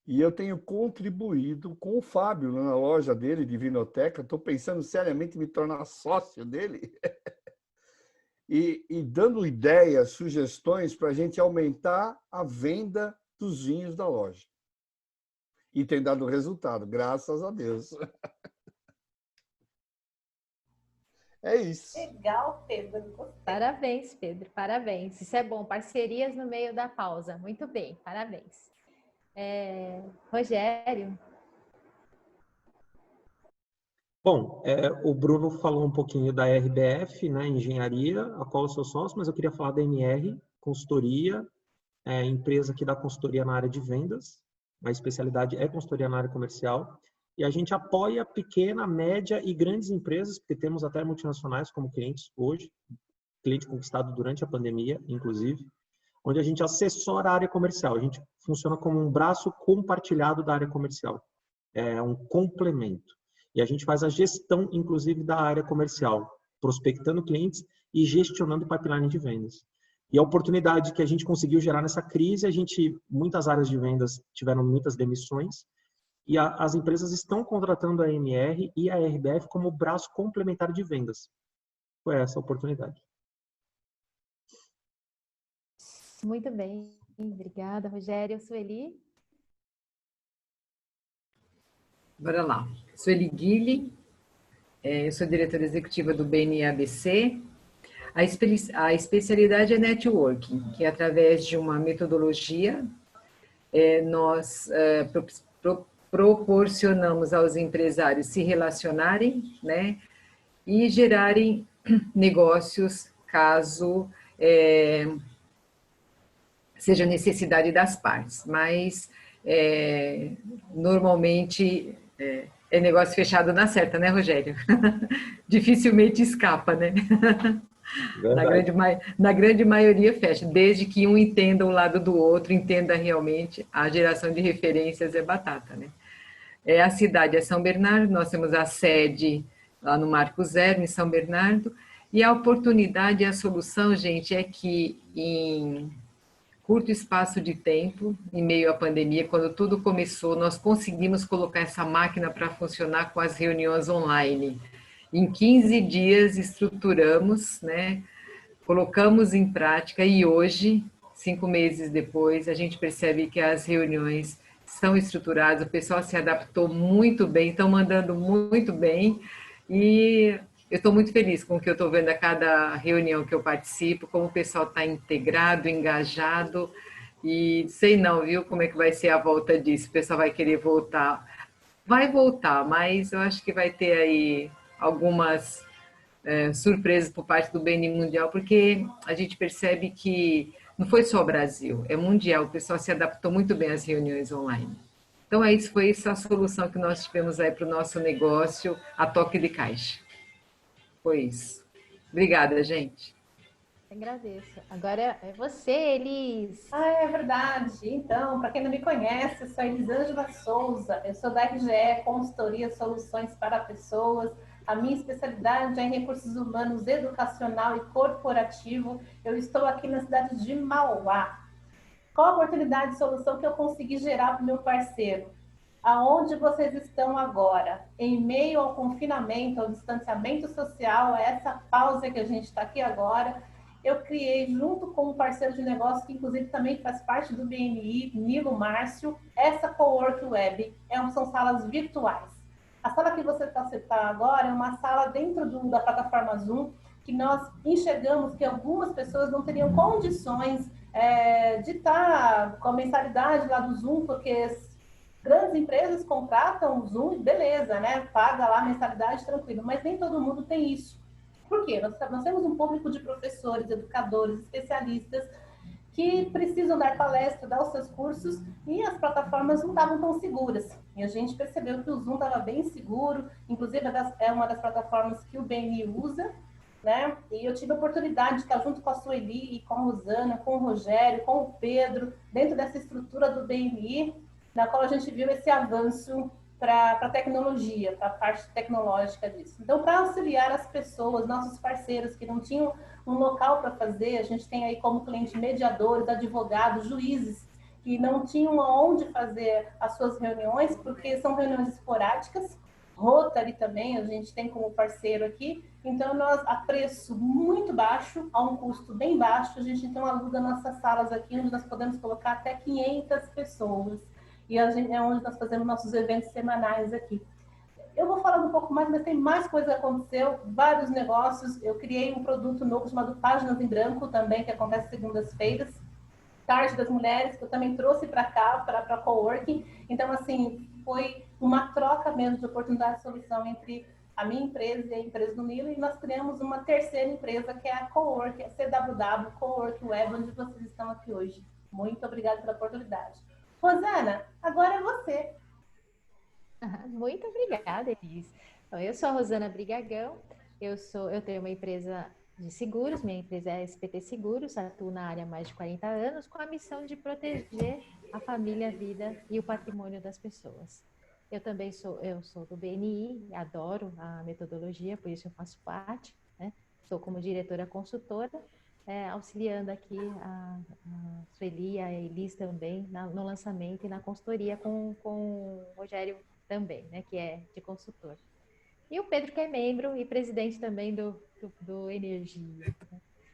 [SPEAKER 2] e eu tenho contribuído com o Fábio na loja dele de vinoteca. Estou pensando seriamente em me tornar sócio dele. e dando ideias, sugestões para a gente aumentar a venda dos vinhos da loja. E tem dado resultado, graças a Deus. É isso.
[SPEAKER 1] Legal, Pedro. Gostei.
[SPEAKER 8] Parabéns, Pedro. Parabéns. Isso é bom. Parcerias no meio da pausa. Muito bem. Parabéns. Rogério.
[SPEAKER 5] Bom, o Bruno falou um pouquinho da RBF, né, engenharia, a qual eu sou sócio, mas eu queria falar da MR, consultoria, empresa que dá consultoria na área de vendas, a especialidade é consultoria na área comercial, e a gente apoia pequena, média e grandes empresas, porque temos até multinacionais como clientes hoje, cliente conquistado durante a pandemia, inclusive, onde a gente assessora a área comercial, a gente funciona como um braço compartilhado da área comercial, é um complemento. E a gente faz a gestão, inclusive, da área comercial, prospectando clientes e gestionando o pipeline de vendas. E a oportunidade que a gente conseguiu gerar nessa crise, muitas áreas de vendas tiveram muitas demissões, e as empresas estão contratando a MR e a RBF como braço complementar de vendas. Foi essa a oportunidade.
[SPEAKER 8] Muito bem. Obrigada, Rogério. Sueli?
[SPEAKER 3] Bora lá. Sueli Guille, eu sou diretora executiva do BNI ABC. A especialidade é networking, que através de uma metodologia nós proporcionamos aos empresários se relacionarem, né, e gerarem negócios caso seja necessidade das partes. Mas normalmente é negócio fechado na certa, né, Rogério? Dificilmente escapa, né? Na grande maioria fecha, desde que um entenda o lado do outro, entenda realmente a geração de referências é batata, né? A cidade é São Bernardo, nós temos a sede lá no Marco Zero, em São Bernardo, e a oportunidade e a solução, gente, é que em curto espaço de tempo, em meio à pandemia, quando tudo começou, nós conseguimos colocar essa máquina para funcionar com as reuniões online. Em 15 dias estruturamos, né, colocamos em prática e hoje, 5 meses depois, a gente percebe que as reuniões são estruturadas, o pessoal se adaptou muito bem, estão mandando muito bem e eu estou muito feliz com o que eu estou vendo a cada reunião que eu participo, como o pessoal está integrado, engajado e sei não, viu, como é que vai ser a volta disso, o pessoal vai querer voltar. Vai voltar, mas eu acho que vai ter aí algumas surpresas por parte do BNI Mundial, porque a gente percebe que não foi só o Brasil, é mundial, o pessoal se adaptou muito bem às reuniões online. Então, foi essa a solução que nós tivemos aí para o nosso negócio, a toque de caixa. Foi isso. Obrigada, gente.
[SPEAKER 8] Agradeço. Agora é você, Elis.
[SPEAKER 1] É verdade. Então, para quem não me conhece, eu sou Elisângela Souza, eu sou da RGE, Consultoria Soluções para Pessoas. A minha especialidade é em recursos humanos, educacional e corporativo. Eu estou aqui na cidade de Mauá. Qual a oportunidade de solução que eu consegui gerar para o meu parceiro? Aonde vocês estão agora? Em meio ao confinamento, ao distanciamento social, a essa pausa que a gente está aqui agora, eu criei, junto com um parceiro de negócio, que inclusive também faz parte do BNI, Nilo Márcio, essa Cowork Web. São salas virtuais. A sala que você está agora é uma sala dentro da plataforma Zoom, que nós enxergamos que algumas pessoas não teriam condições de estar com a mensalidade lá do Zoom, porque grandes empresas contratam o Zoom, beleza, né? Paga lá a mensalidade, tranquilo, mas nem todo mundo tem isso. Por quê? Nós temos um público de professores, educadores, especialistas, que precisam dar palestra, dar os seus cursos, e as plataformas não estavam tão seguras. E a gente percebeu que o Zoom estava bem seguro, inclusive é uma das plataformas que o BNI usa, né? E eu tive a oportunidade de estar junto com a Sueli, com a Rosana, com o Rogério, com o Pedro, dentro dessa estrutura do BNI, na qual a gente viu esse avanço para a tecnologia, para a parte tecnológica disso. Então, para auxiliar as pessoas, nossos parceiros que não tinham um local para fazer, a gente tem aí como cliente mediadores, advogados, juízes, que não tinham aonde fazer as suas reuniões, porque são reuniões esporádicas, Rotary também, a gente tem como parceiro aqui. Então, nós, a preço muito baixo, a um custo bem baixo, a gente então aluga nossas salas aqui, onde nós podemos colocar até 500 pessoas. E a gente, é onde nós fazemos nossos eventos semanais aqui. Eu vou falando um pouco mais, mas tem mais coisa que aconteceu, vários negócios. Eu criei um produto novo chamado Páginas em Branco também, que acontece segundas-feiras. Tarde das Mulheres, que eu também trouxe para cá, para coworking. Então, assim, foi uma troca mesmo de oportunidade de solução entre a minha empresa e a empresa do Nilo, e nós criamos uma terceira empresa, que é a Cowork, a CWW, Cowork Web, onde vocês estão aqui hoje. Muito obrigada pela oportunidade. Rosana, agora é você.
[SPEAKER 8] Muito obrigada, Elis. Então, eu sou a Rosana Brigagão, eu tenho uma empresa de seguros, minha empresa é a SPT Seguros, atuo na área há mais de 40 anos, com a missão de proteger a família, a vida e o patrimônio das pessoas. Eu também sou do BNI, adoro a metodologia, por isso eu faço parte, né? Estou como diretora consultora, auxiliando aqui a Sueli, a Elis também, no lançamento e na consultoria com o Rogério também, né, que é de consultor. E o Pedro, que é membro e presidente também do Energia.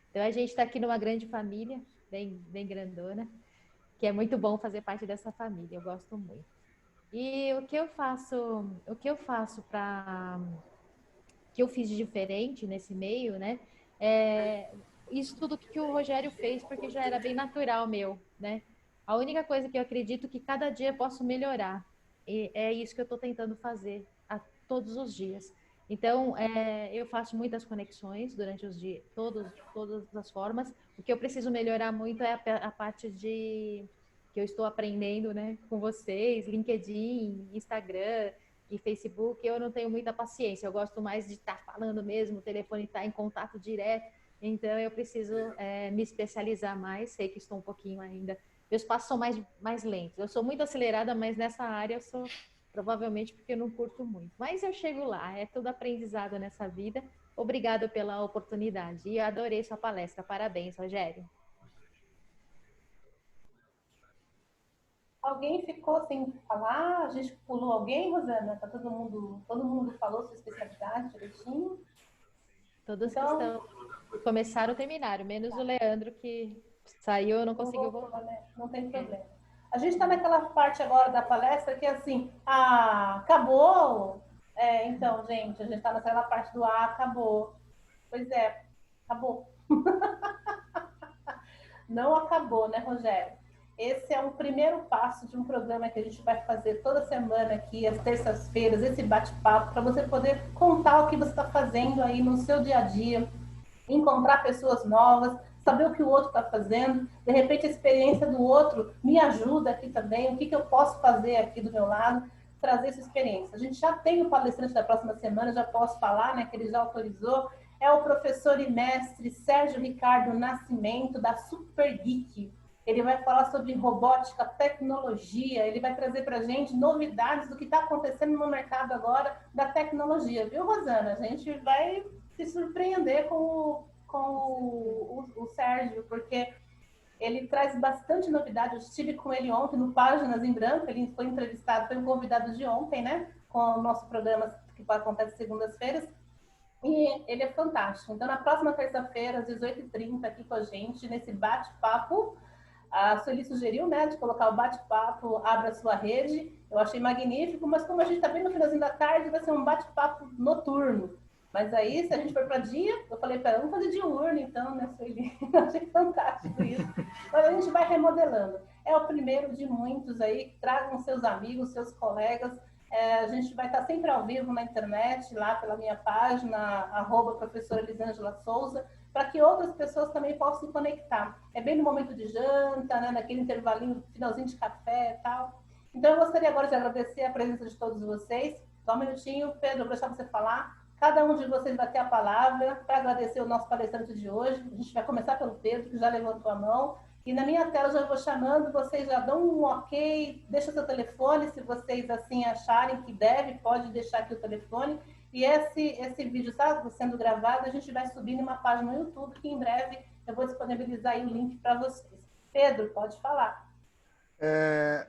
[SPEAKER 8] Então, a gente está aqui numa grande família, bem grandona, que é muito bom fazer parte dessa família, eu gosto muito. E o que eu faço para... que eu fiz de diferente nesse meio, né, isso tudo que o Rogério fez, porque já era bem natural meu, né? A única coisa que eu acredito que cada dia eu posso melhorar. E é isso que eu estou tentando fazer todos os dias. Então, eu faço muitas conexões durante os dias, todas as formas. O que eu preciso melhorar muito é a parte que eu estou aprendendo, né, com vocês, LinkedIn, Instagram e Facebook. Eu não tenho muita paciência, eu gosto mais de estar falando mesmo, o telefone está em contato direto. Então, eu preciso me especializar mais. Sei que estou um pouquinho ainda... Meus passos são mais lentos. Eu sou muito acelerada, mas nessa área eu sou provavelmente porque eu não curto muito. Mas eu chego lá, é tudo aprendizado nessa vida. Obrigada pela oportunidade. E adorei sua palestra. Parabéns, Rogério.
[SPEAKER 1] Alguém ficou sem falar? A gente pulou alguém, Rosana? Tá todo mundo falou sua especialidade direitinho?
[SPEAKER 8] Todos que estão começaram, terminaram, menos o Leandro, que saiu, não conseguiu voltar.
[SPEAKER 1] Não tem problema. A gente está naquela parte agora da palestra que é assim, acabou. Então, gente, a gente está naquela parte do acabou. Pois é, acabou. Não acabou, né, Rogério? Esse é um primeiro passo de um programa que a gente vai fazer toda semana aqui, às terças-feiras, esse bate-papo, para você poder contar o que você está fazendo aí no seu dia a dia, encontrar pessoas novas, saber o que o outro está fazendo, de repente a experiência do outro me ajuda aqui também, o que eu posso fazer aqui do meu lado, trazer essa experiência. A gente já tem o palestrante da próxima semana, já posso falar, né, que ele já autorizou, é o professor e mestre Sérgio Ricardo Nascimento, da Super Geek. Ele vai falar sobre robótica, tecnologia, ele vai trazer para a gente novidades do que está acontecendo no mercado agora da tecnologia, viu, Rosana? A gente vai se surpreender com o Sérgio, porque ele traz bastante novidade. Eu estive com ele ontem no Páginas em Branco, ele foi entrevistado, foi um convidado de ontem, né? Com o nosso programa que acontece segundas-feiras. E ele é fantástico. Então, na próxima terça-feira, às 18h30, aqui com a gente, nesse bate-papo, a Sueli sugeriu, né, de colocar o bate-papo Abra Sua Rede. Eu achei magnífico, mas como a gente está bem no finalzinho da tarde, vai ser um bate-papo noturno. Mas aí, se a gente for para dia, eu falei para ela, vamos fazer diurno, então, né, Sueli? Eu achei fantástico isso. Mas a gente vai remodelando. É o primeiro de muitos aí, tragam seus amigos, seus colegas. A gente vai estar sempre ao vivo na internet, lá pela minha página, @professora Elisângela Souza, para que outras pessoas também possam se conectar. É bem no momento de janta, né, naquele intervalinho, finalzinho de café e tal. Então, eu gostaria agora de agradecer a presença de todos vocês. Só um minutinho, Pedro, vou deixar você falar. Cada um de vocês vai ter a palavra para agradecer o nosso palestrante de hoje. A gente vai começar pelo Pedro, que já levantou a mão. E na minha tela eu já vou chamando, vocês já dão um ok, deixa seu telefone, se vocês assim acharem que deve, pode deixar aqui o telefone. E esse vídeo está sendo gravado, a gente vai subir numa página no YouTube, que em breve eu vou disponibilizar aí o link para vocês. Pedro, pode falar.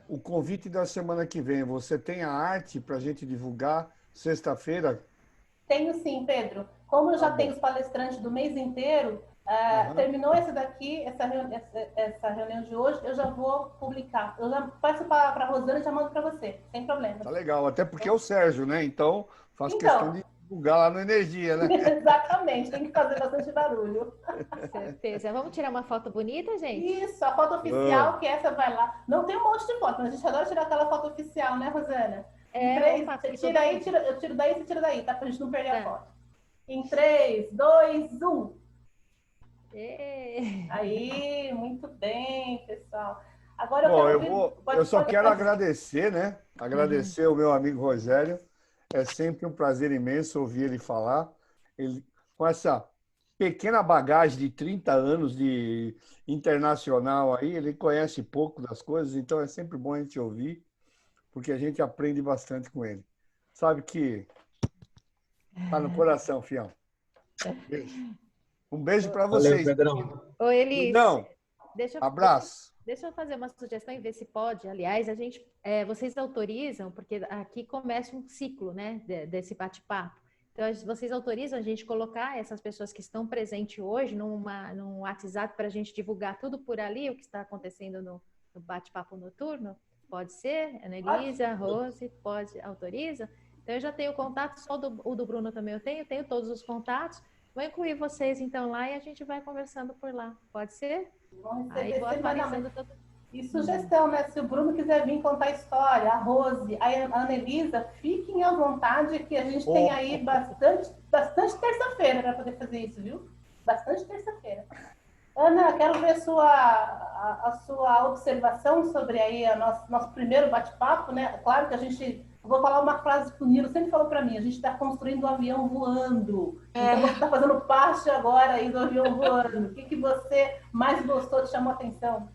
[SPEAKER 2] O convite da semana que vem, você tem a arte para a gente divulgar sexta-feira?
[SPEAKER 1] Tenho sim, Pedro. Como eu já
[SPEAKER 2] Tá
[SPEAKER 1] tenho
[SPEAKER 2] bom.
[SPEAKER 1] os palestrantes do mês inteiro, terminou essa reunião de hoje, eu já vou publicar. Eu já passo para a Rosana e já mando para você, sem problema.
[SPEAKER 2] Tá legal, até porque é o Sérgio, né? Então, faço questão de divulgar lá no Energia, né?
[SPEAKER 1] Exatamente, tem que fazer bastante barulho.
[SPEAKER 8] Certeza. Vamos tirar uma foto bonita, gente?
[SPEAKER 1] Isso, a foto oficial, que essa vai lá. Não tem um monte de foto, mas a gente adora tirar aquela foto oficial, né, Rosana? Você tira aí, eu tiro daí, você tira daí, tá? Pra gente não perder a foto. Em 3, 2, 1. Aí, muito bem, pessoal. Agora
[SPEAKER 2] eu só quero agradecer, né? Agradecer o meu amigo Rogério. É sempre um prazer imenso ouvir ele falar. Ele, com essa pequena bagagem de 30 anos de internacional aí, ele conhece pouco das coisas, então é sempre bom a gente ouvir, porque a gente aprende bastante com ele. Sabe que tá no coração, fião. Um beijo para vocês.
[SPEAKER 5] Valeu, Pedrão.
[SPEAKER 8] Oi, Elis.
[SPEAKER 2] Não. Abraço.
[SPEAKER 8] Deixa eu fazer uma sugestão e ver se pode. Aliás, vocês autorizam, porque aqui começa um ciclo, né, desse bate-papo. Então, vocês autorizam a gente colocar essas pessoas que estão presentes hoje num WhatsApp para a gente divulgar tudo por ali, o que está acontecendo no bate-papo noturno? Pode ser? Ana Elisa, Rose, autoriza? Então, eu já tenho contato, só o do Bruno também eu tenho todos os contatos. Vou incluir vocês, então, lá e a gente vai conversando por lá. Pode ser? Aí vou atualizando todo...
[SPEAKER 1] E sugestão, né? Se o Bruno quiser vir contar a história, a Rose, a Ana Elisa, fiquem à vontade, que a gente tem aí bastante terça-feira para poder fazer isso, viu? Bastante terça-feira. Ana, quero ver a sua observação sobre aí nosso primeiro bate-papo, né? Claro que eu vou falar uma frase que o Nilo sempre falou para mim, a gente está construindo um avião voando. Então você está fazendo parte agora aí do avião voando. O que você mais gostou, te chamou a atenção?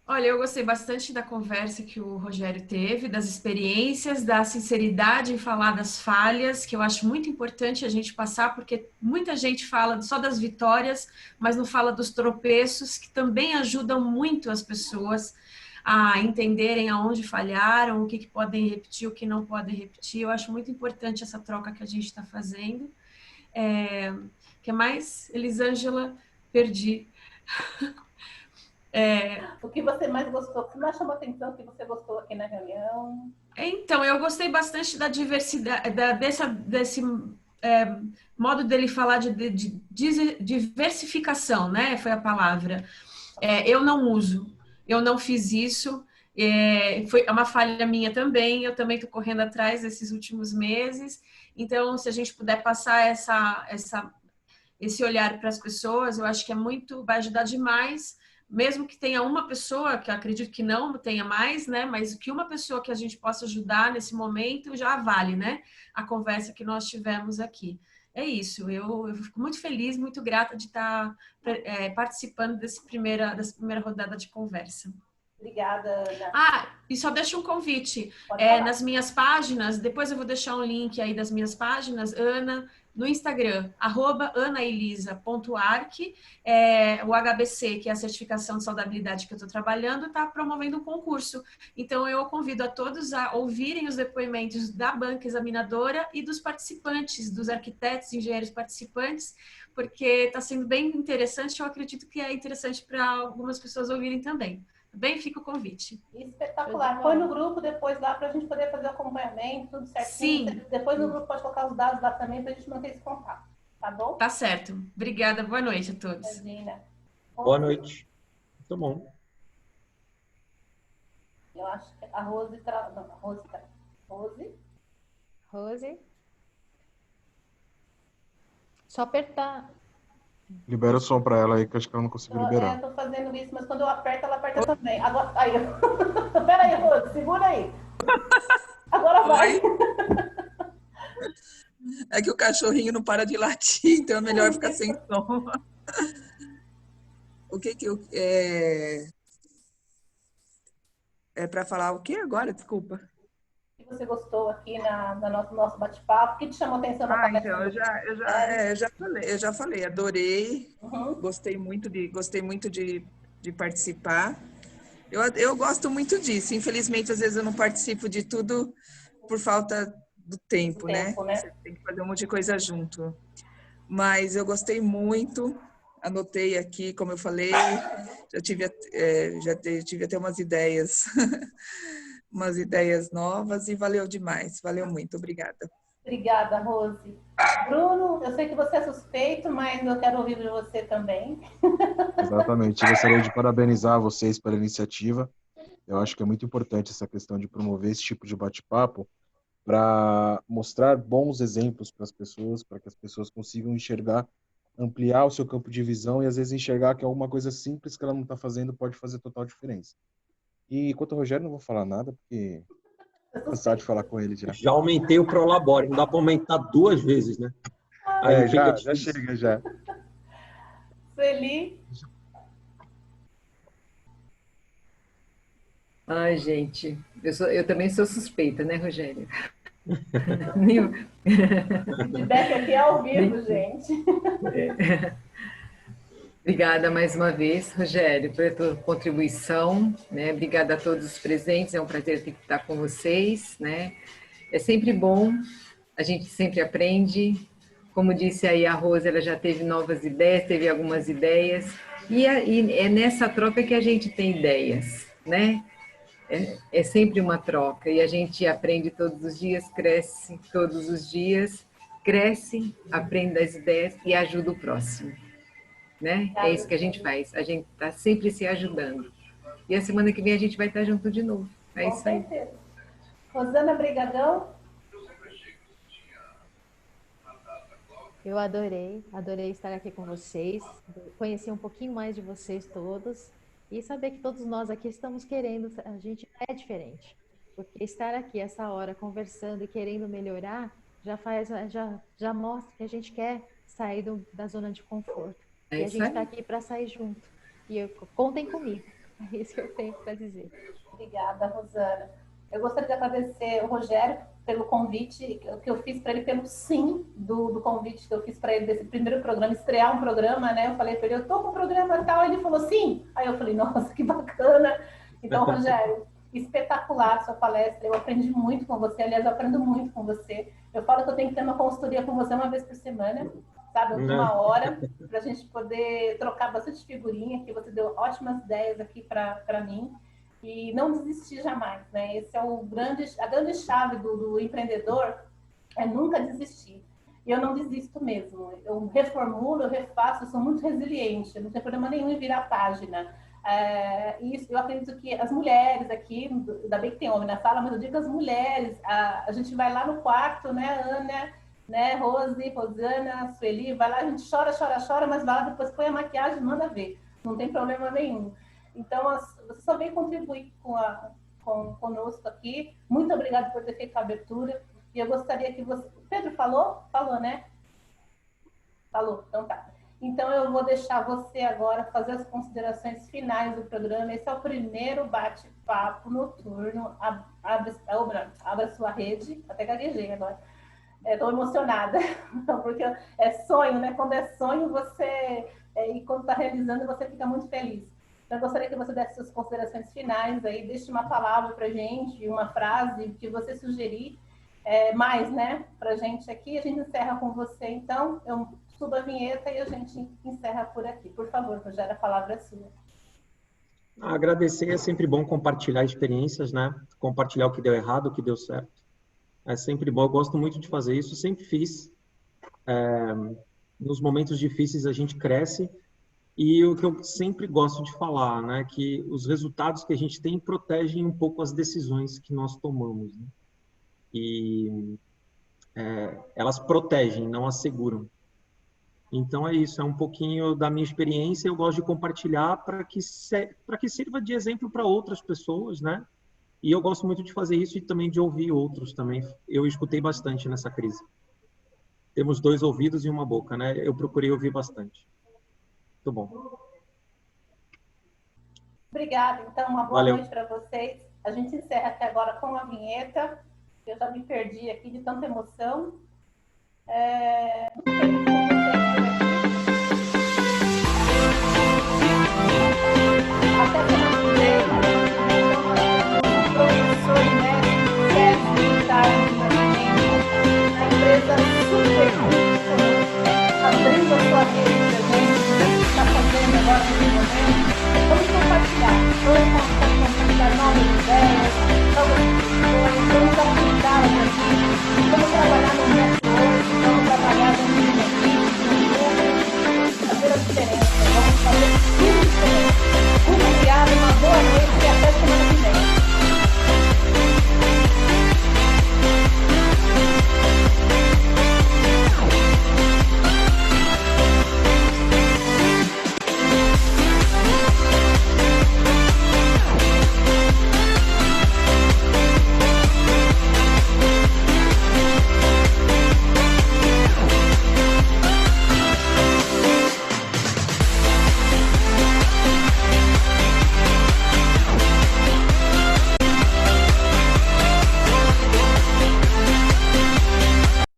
[SPEAKER 6] Olha, eu gostei bastante da conversa que o Rogério teve, das experiências, da sinceridade em falar das falhas, que eu acho muito importante a gente passar, porque muita gente fala só das vitórias, mas não fala dos tropeços, que também ajudam muito as pessoas a entenderem aonde falharam, o que podem repetir, o que não podem repetir. Eu acho muito importante essa troca que a gente está fazendo. Que mais, Elisângela? Perdi.
[SPEAKER 1] O que você mais gostou? O que mais chamou a atenção que você gostou aqui na reunião?
[SPEAKER 6] Então, eu gostei bastante da diversidade, desse modo dele falar de diversificação, né? Foi a palavra. Eu não uso, eu não fiz isso, foi uma falha minha também, eu também estou correndo atrás desses últimos meses. Então, se a gente puder passar esse olhar para as pessoas, eu acho que vai ajudar demais. Mesmo que tenha uma pessoa, que eu acredito que não tenha mais, né? Mas que uma pessoa que a gente possa ajudar nesse momento já vale, né? A conversa que nós tivemos aqui. É isso, eu fico muito feliz, muito grata de estar participando dessa primeira rodada de conversa.
[SPEAKER 1] Obrigada, Ana.
[SPEAKER 6] E só deixo um convite. Nas minhas páginas, depois eu vou deixar um link aí das minhas páginas, Ana, no Instagram, @anaelisa.arc, o HBC, que é a certificação de saudabilidade que eu estou trabalhando, está promovendo um concurso. Então, eu convido a todos a ouvirem os depoimentos da banca examinadora e dos participantes, dos arquitetos, engenheiros participantes, porque está sendo bem interessante, eu acredito que é interessante para algumas pessoas ouvirem também. Bem, fica o convite.
[SPEAKER 1] Espetacular. Põe no grupo depois lá para a gente poder fazer o acompanhamento, tudo certinho.
[SPEAKER 6] Sim.
[SPEAKER 1] Depois no grupo pode colocar os dados lá também para a gente manter esse contato. Tá bom?
[SPEAKER 6] Tá certo. Obrigada. Boa noite a todos.
[SPEAKER 1] Imagina.
[SPEAKER 5] Boa noite. Muito bom.
[SPEAKER 1] Eu acho que a Rose...
[SPEAKER 8] Rose? Só apertar...
[SPEAKER 7] Libera o som para ela aí, que eu acho que ela não conseguiu liberar.
[SPEAKER 1] Eu tô fazendo isso, mas quando eu aperto, ela aperta também. Agora, aí. Pera aí, Rose, segura aí. Agora vai.
[SPEAKER 9] É que o cachorrinho não para de latir, então é melhor ficar sem som. O que eu... É para falar o que agora? Desculpa.
[SPEAKER 1] O que você gostou aqui no nosso bate-papo? O que te chamou a atenção na conversa?
[SPEAKER 9] Então, eu já falei, adorei, gostei muito de participar. Eu gosto muito disso. Infelizmente, às vezes eu não participo de tudo por falta do tempo, né? Você tem que fazer um monte de coisa junto. Mas eu gostei muito, anotei aqui, como eu falei, já tive até umas ideias, umas ideias novas e valeu demais, valeu muito, obrigada.
[SPEAKER 1] Obrigada, Rose. Bruno, eu sei que você é suspeito, mas eu quero ouvir de você também.
[SPEAKER 7] Exatamente. Eu gostaria de parabenizar vocês pela iniciativa. Eu acho que é muito importante essa questão de promover esse tipo de bate-papo para mostrar bons exemplos para as pessoas, para que as pessoas consigam enxergar, ampliar o seu campo de visão e às vezes enxergar que alguma coisa simples que ela não está fazendo pode fazer total diferença. E quanto ao Rogério, não vou falar nada, porque estou cansado de falar com ele já.
[SPEAKER 5] Já aumentei o Prolabore, não dá para aumentar 2 vezes, né? Aí
[SPEAKER 7] já chega, já.
[SPEAKER 1] Sueli?
[SPEAKER 3] Ai, gente, eu também sou suspeita, né, Rogério?
[SPEAKER 1] Feedback aqui é ao vivo, gente.
[SPEAKER 3] Obrigada mais uma vez, Rogério, pela tua contribuição, né? Obrigada a todos os presentes, é um prazer ter que estar com vocês, né? É sempre bom, a gente sempre aprende. Como disse aí a Rose, ela já teve novas ideias, teve algumas ideias, e é nessa troca que a gente tem ideias, né? É sempre uma troca, e a gente aprende todos os dias, cresce todos os dias, cresce, aprende as ideias e ajuda o próximo. Né? É isso que a gente faz, a gente está sempre se ajudando. E a semana que vem a gente vai estar junto de novo. É isso aí.
[SPEAKER 1] Com certeza. Rosana, brigadão.
[SPEAKER 8] Eu adorei estar aqui com vocês, conhecer um pouquinho mais de vocês todos e saber que todos nós aqui estamos querendo, a gente é diferente. Porque estar aqui essa hora conversando e querendo melhorar já mostra que a gente quer sair da zona de conforto. E a gente está aqui para sair junto. E contem comigo. É isso que eu tenho para dizer.
[SPEAKER 1] Obrigada, Rosana. Eu gostaria de agradecer o Rogério pelo convite que eu fiz para ele, pelo sim do convite que eu fiz para ele desse primeiro programa, estrear um programa, né? Eu falei para ele, eu tô com um programa tal, ele falou sim. Aí eu falei, nossa, que bacana. Então, Rogério, espetacular a sua palestra, eu aprendi muito com você, aliás, eu aprendo muito com você. Eu falo que eu tenho que ter uma consultoria com você uma vez por semana, sabe, uma hora, para a gente poder trocar bastante figurinha, que você deu ótimas ideias aqui para mim. E não desistir jamais, né? Esse é a grande chave do empreendedor, é nunca desistir. E eu não desisto mesmo. Eu reformulo, eu refaço, eu sou muito resiliente, não tem problema nenhum em virar a página. E eu acredito que as mulheres aqui, ainda bem que tem homem na sala, mas eu digo as mulheres, a gente vai lá no quarto, né, Ana, né, Rose, Rosana, Sueli, vai lá, a gente chora, mas vai lá, depois põe a maquiagem e manda ver. Não tem problema nenhum. Então, você só veio contribuir conosco aqui. Muito obrigada por ter feito a abertura. E eu gostaria que você... Pedro falou? Falou, né? Falou, então tá. Então, eu vou deixar você agora fazer as considerações finais do programa. Esse é o primeiro bate-papo noturno. Abra sua rede. Até gaguejei agora. Estou emocionada, porque é sonho, né? Quando é sonho, e quando está realizando, você fica muito feliz. Então, eu gostaria que você desse suas considerações finais aí, deixe uma palavra para a gente, uma frase que você sugerir mais, né, para a gente aqui. A gente encerra com você, então, eu subo a vinheta e a gente encerra por aqui. Por favor, Rogério, a palavra é sua.
[SPEAKER 5] Agradecer, é sempre bom compartilhar experiências, né? Compartilhar o que deu errado, o que deu certo. É sempre bom, eu gosto muito de fazer isso, sempre fiz. Nos momentos difíceis a gente cresce. E o que eu sempre gosto de falar, né, que os resultados que a gente tem protegem um pouco as decisões que nós tomamos, né? E elas protegem, não asseguram. Então é isso, é um pouquinho da minha experiência, eu gosto de compartilhar para que sirva de exemplo para outras pessoas, né? E eu gosto muito de fazer isso e também de ouvir outros também. Eu escutei bastante nessa crise. Temos 2 ouvidos e uma boca, né? Eu procurei ouvir bastante. Muito bom.
[SPEAKER 1] Obrigada. Então, uma boa noite para vocês. A gente encerra aqui agora com a vinheta. Eu já me perdi aqui de tanta emoção.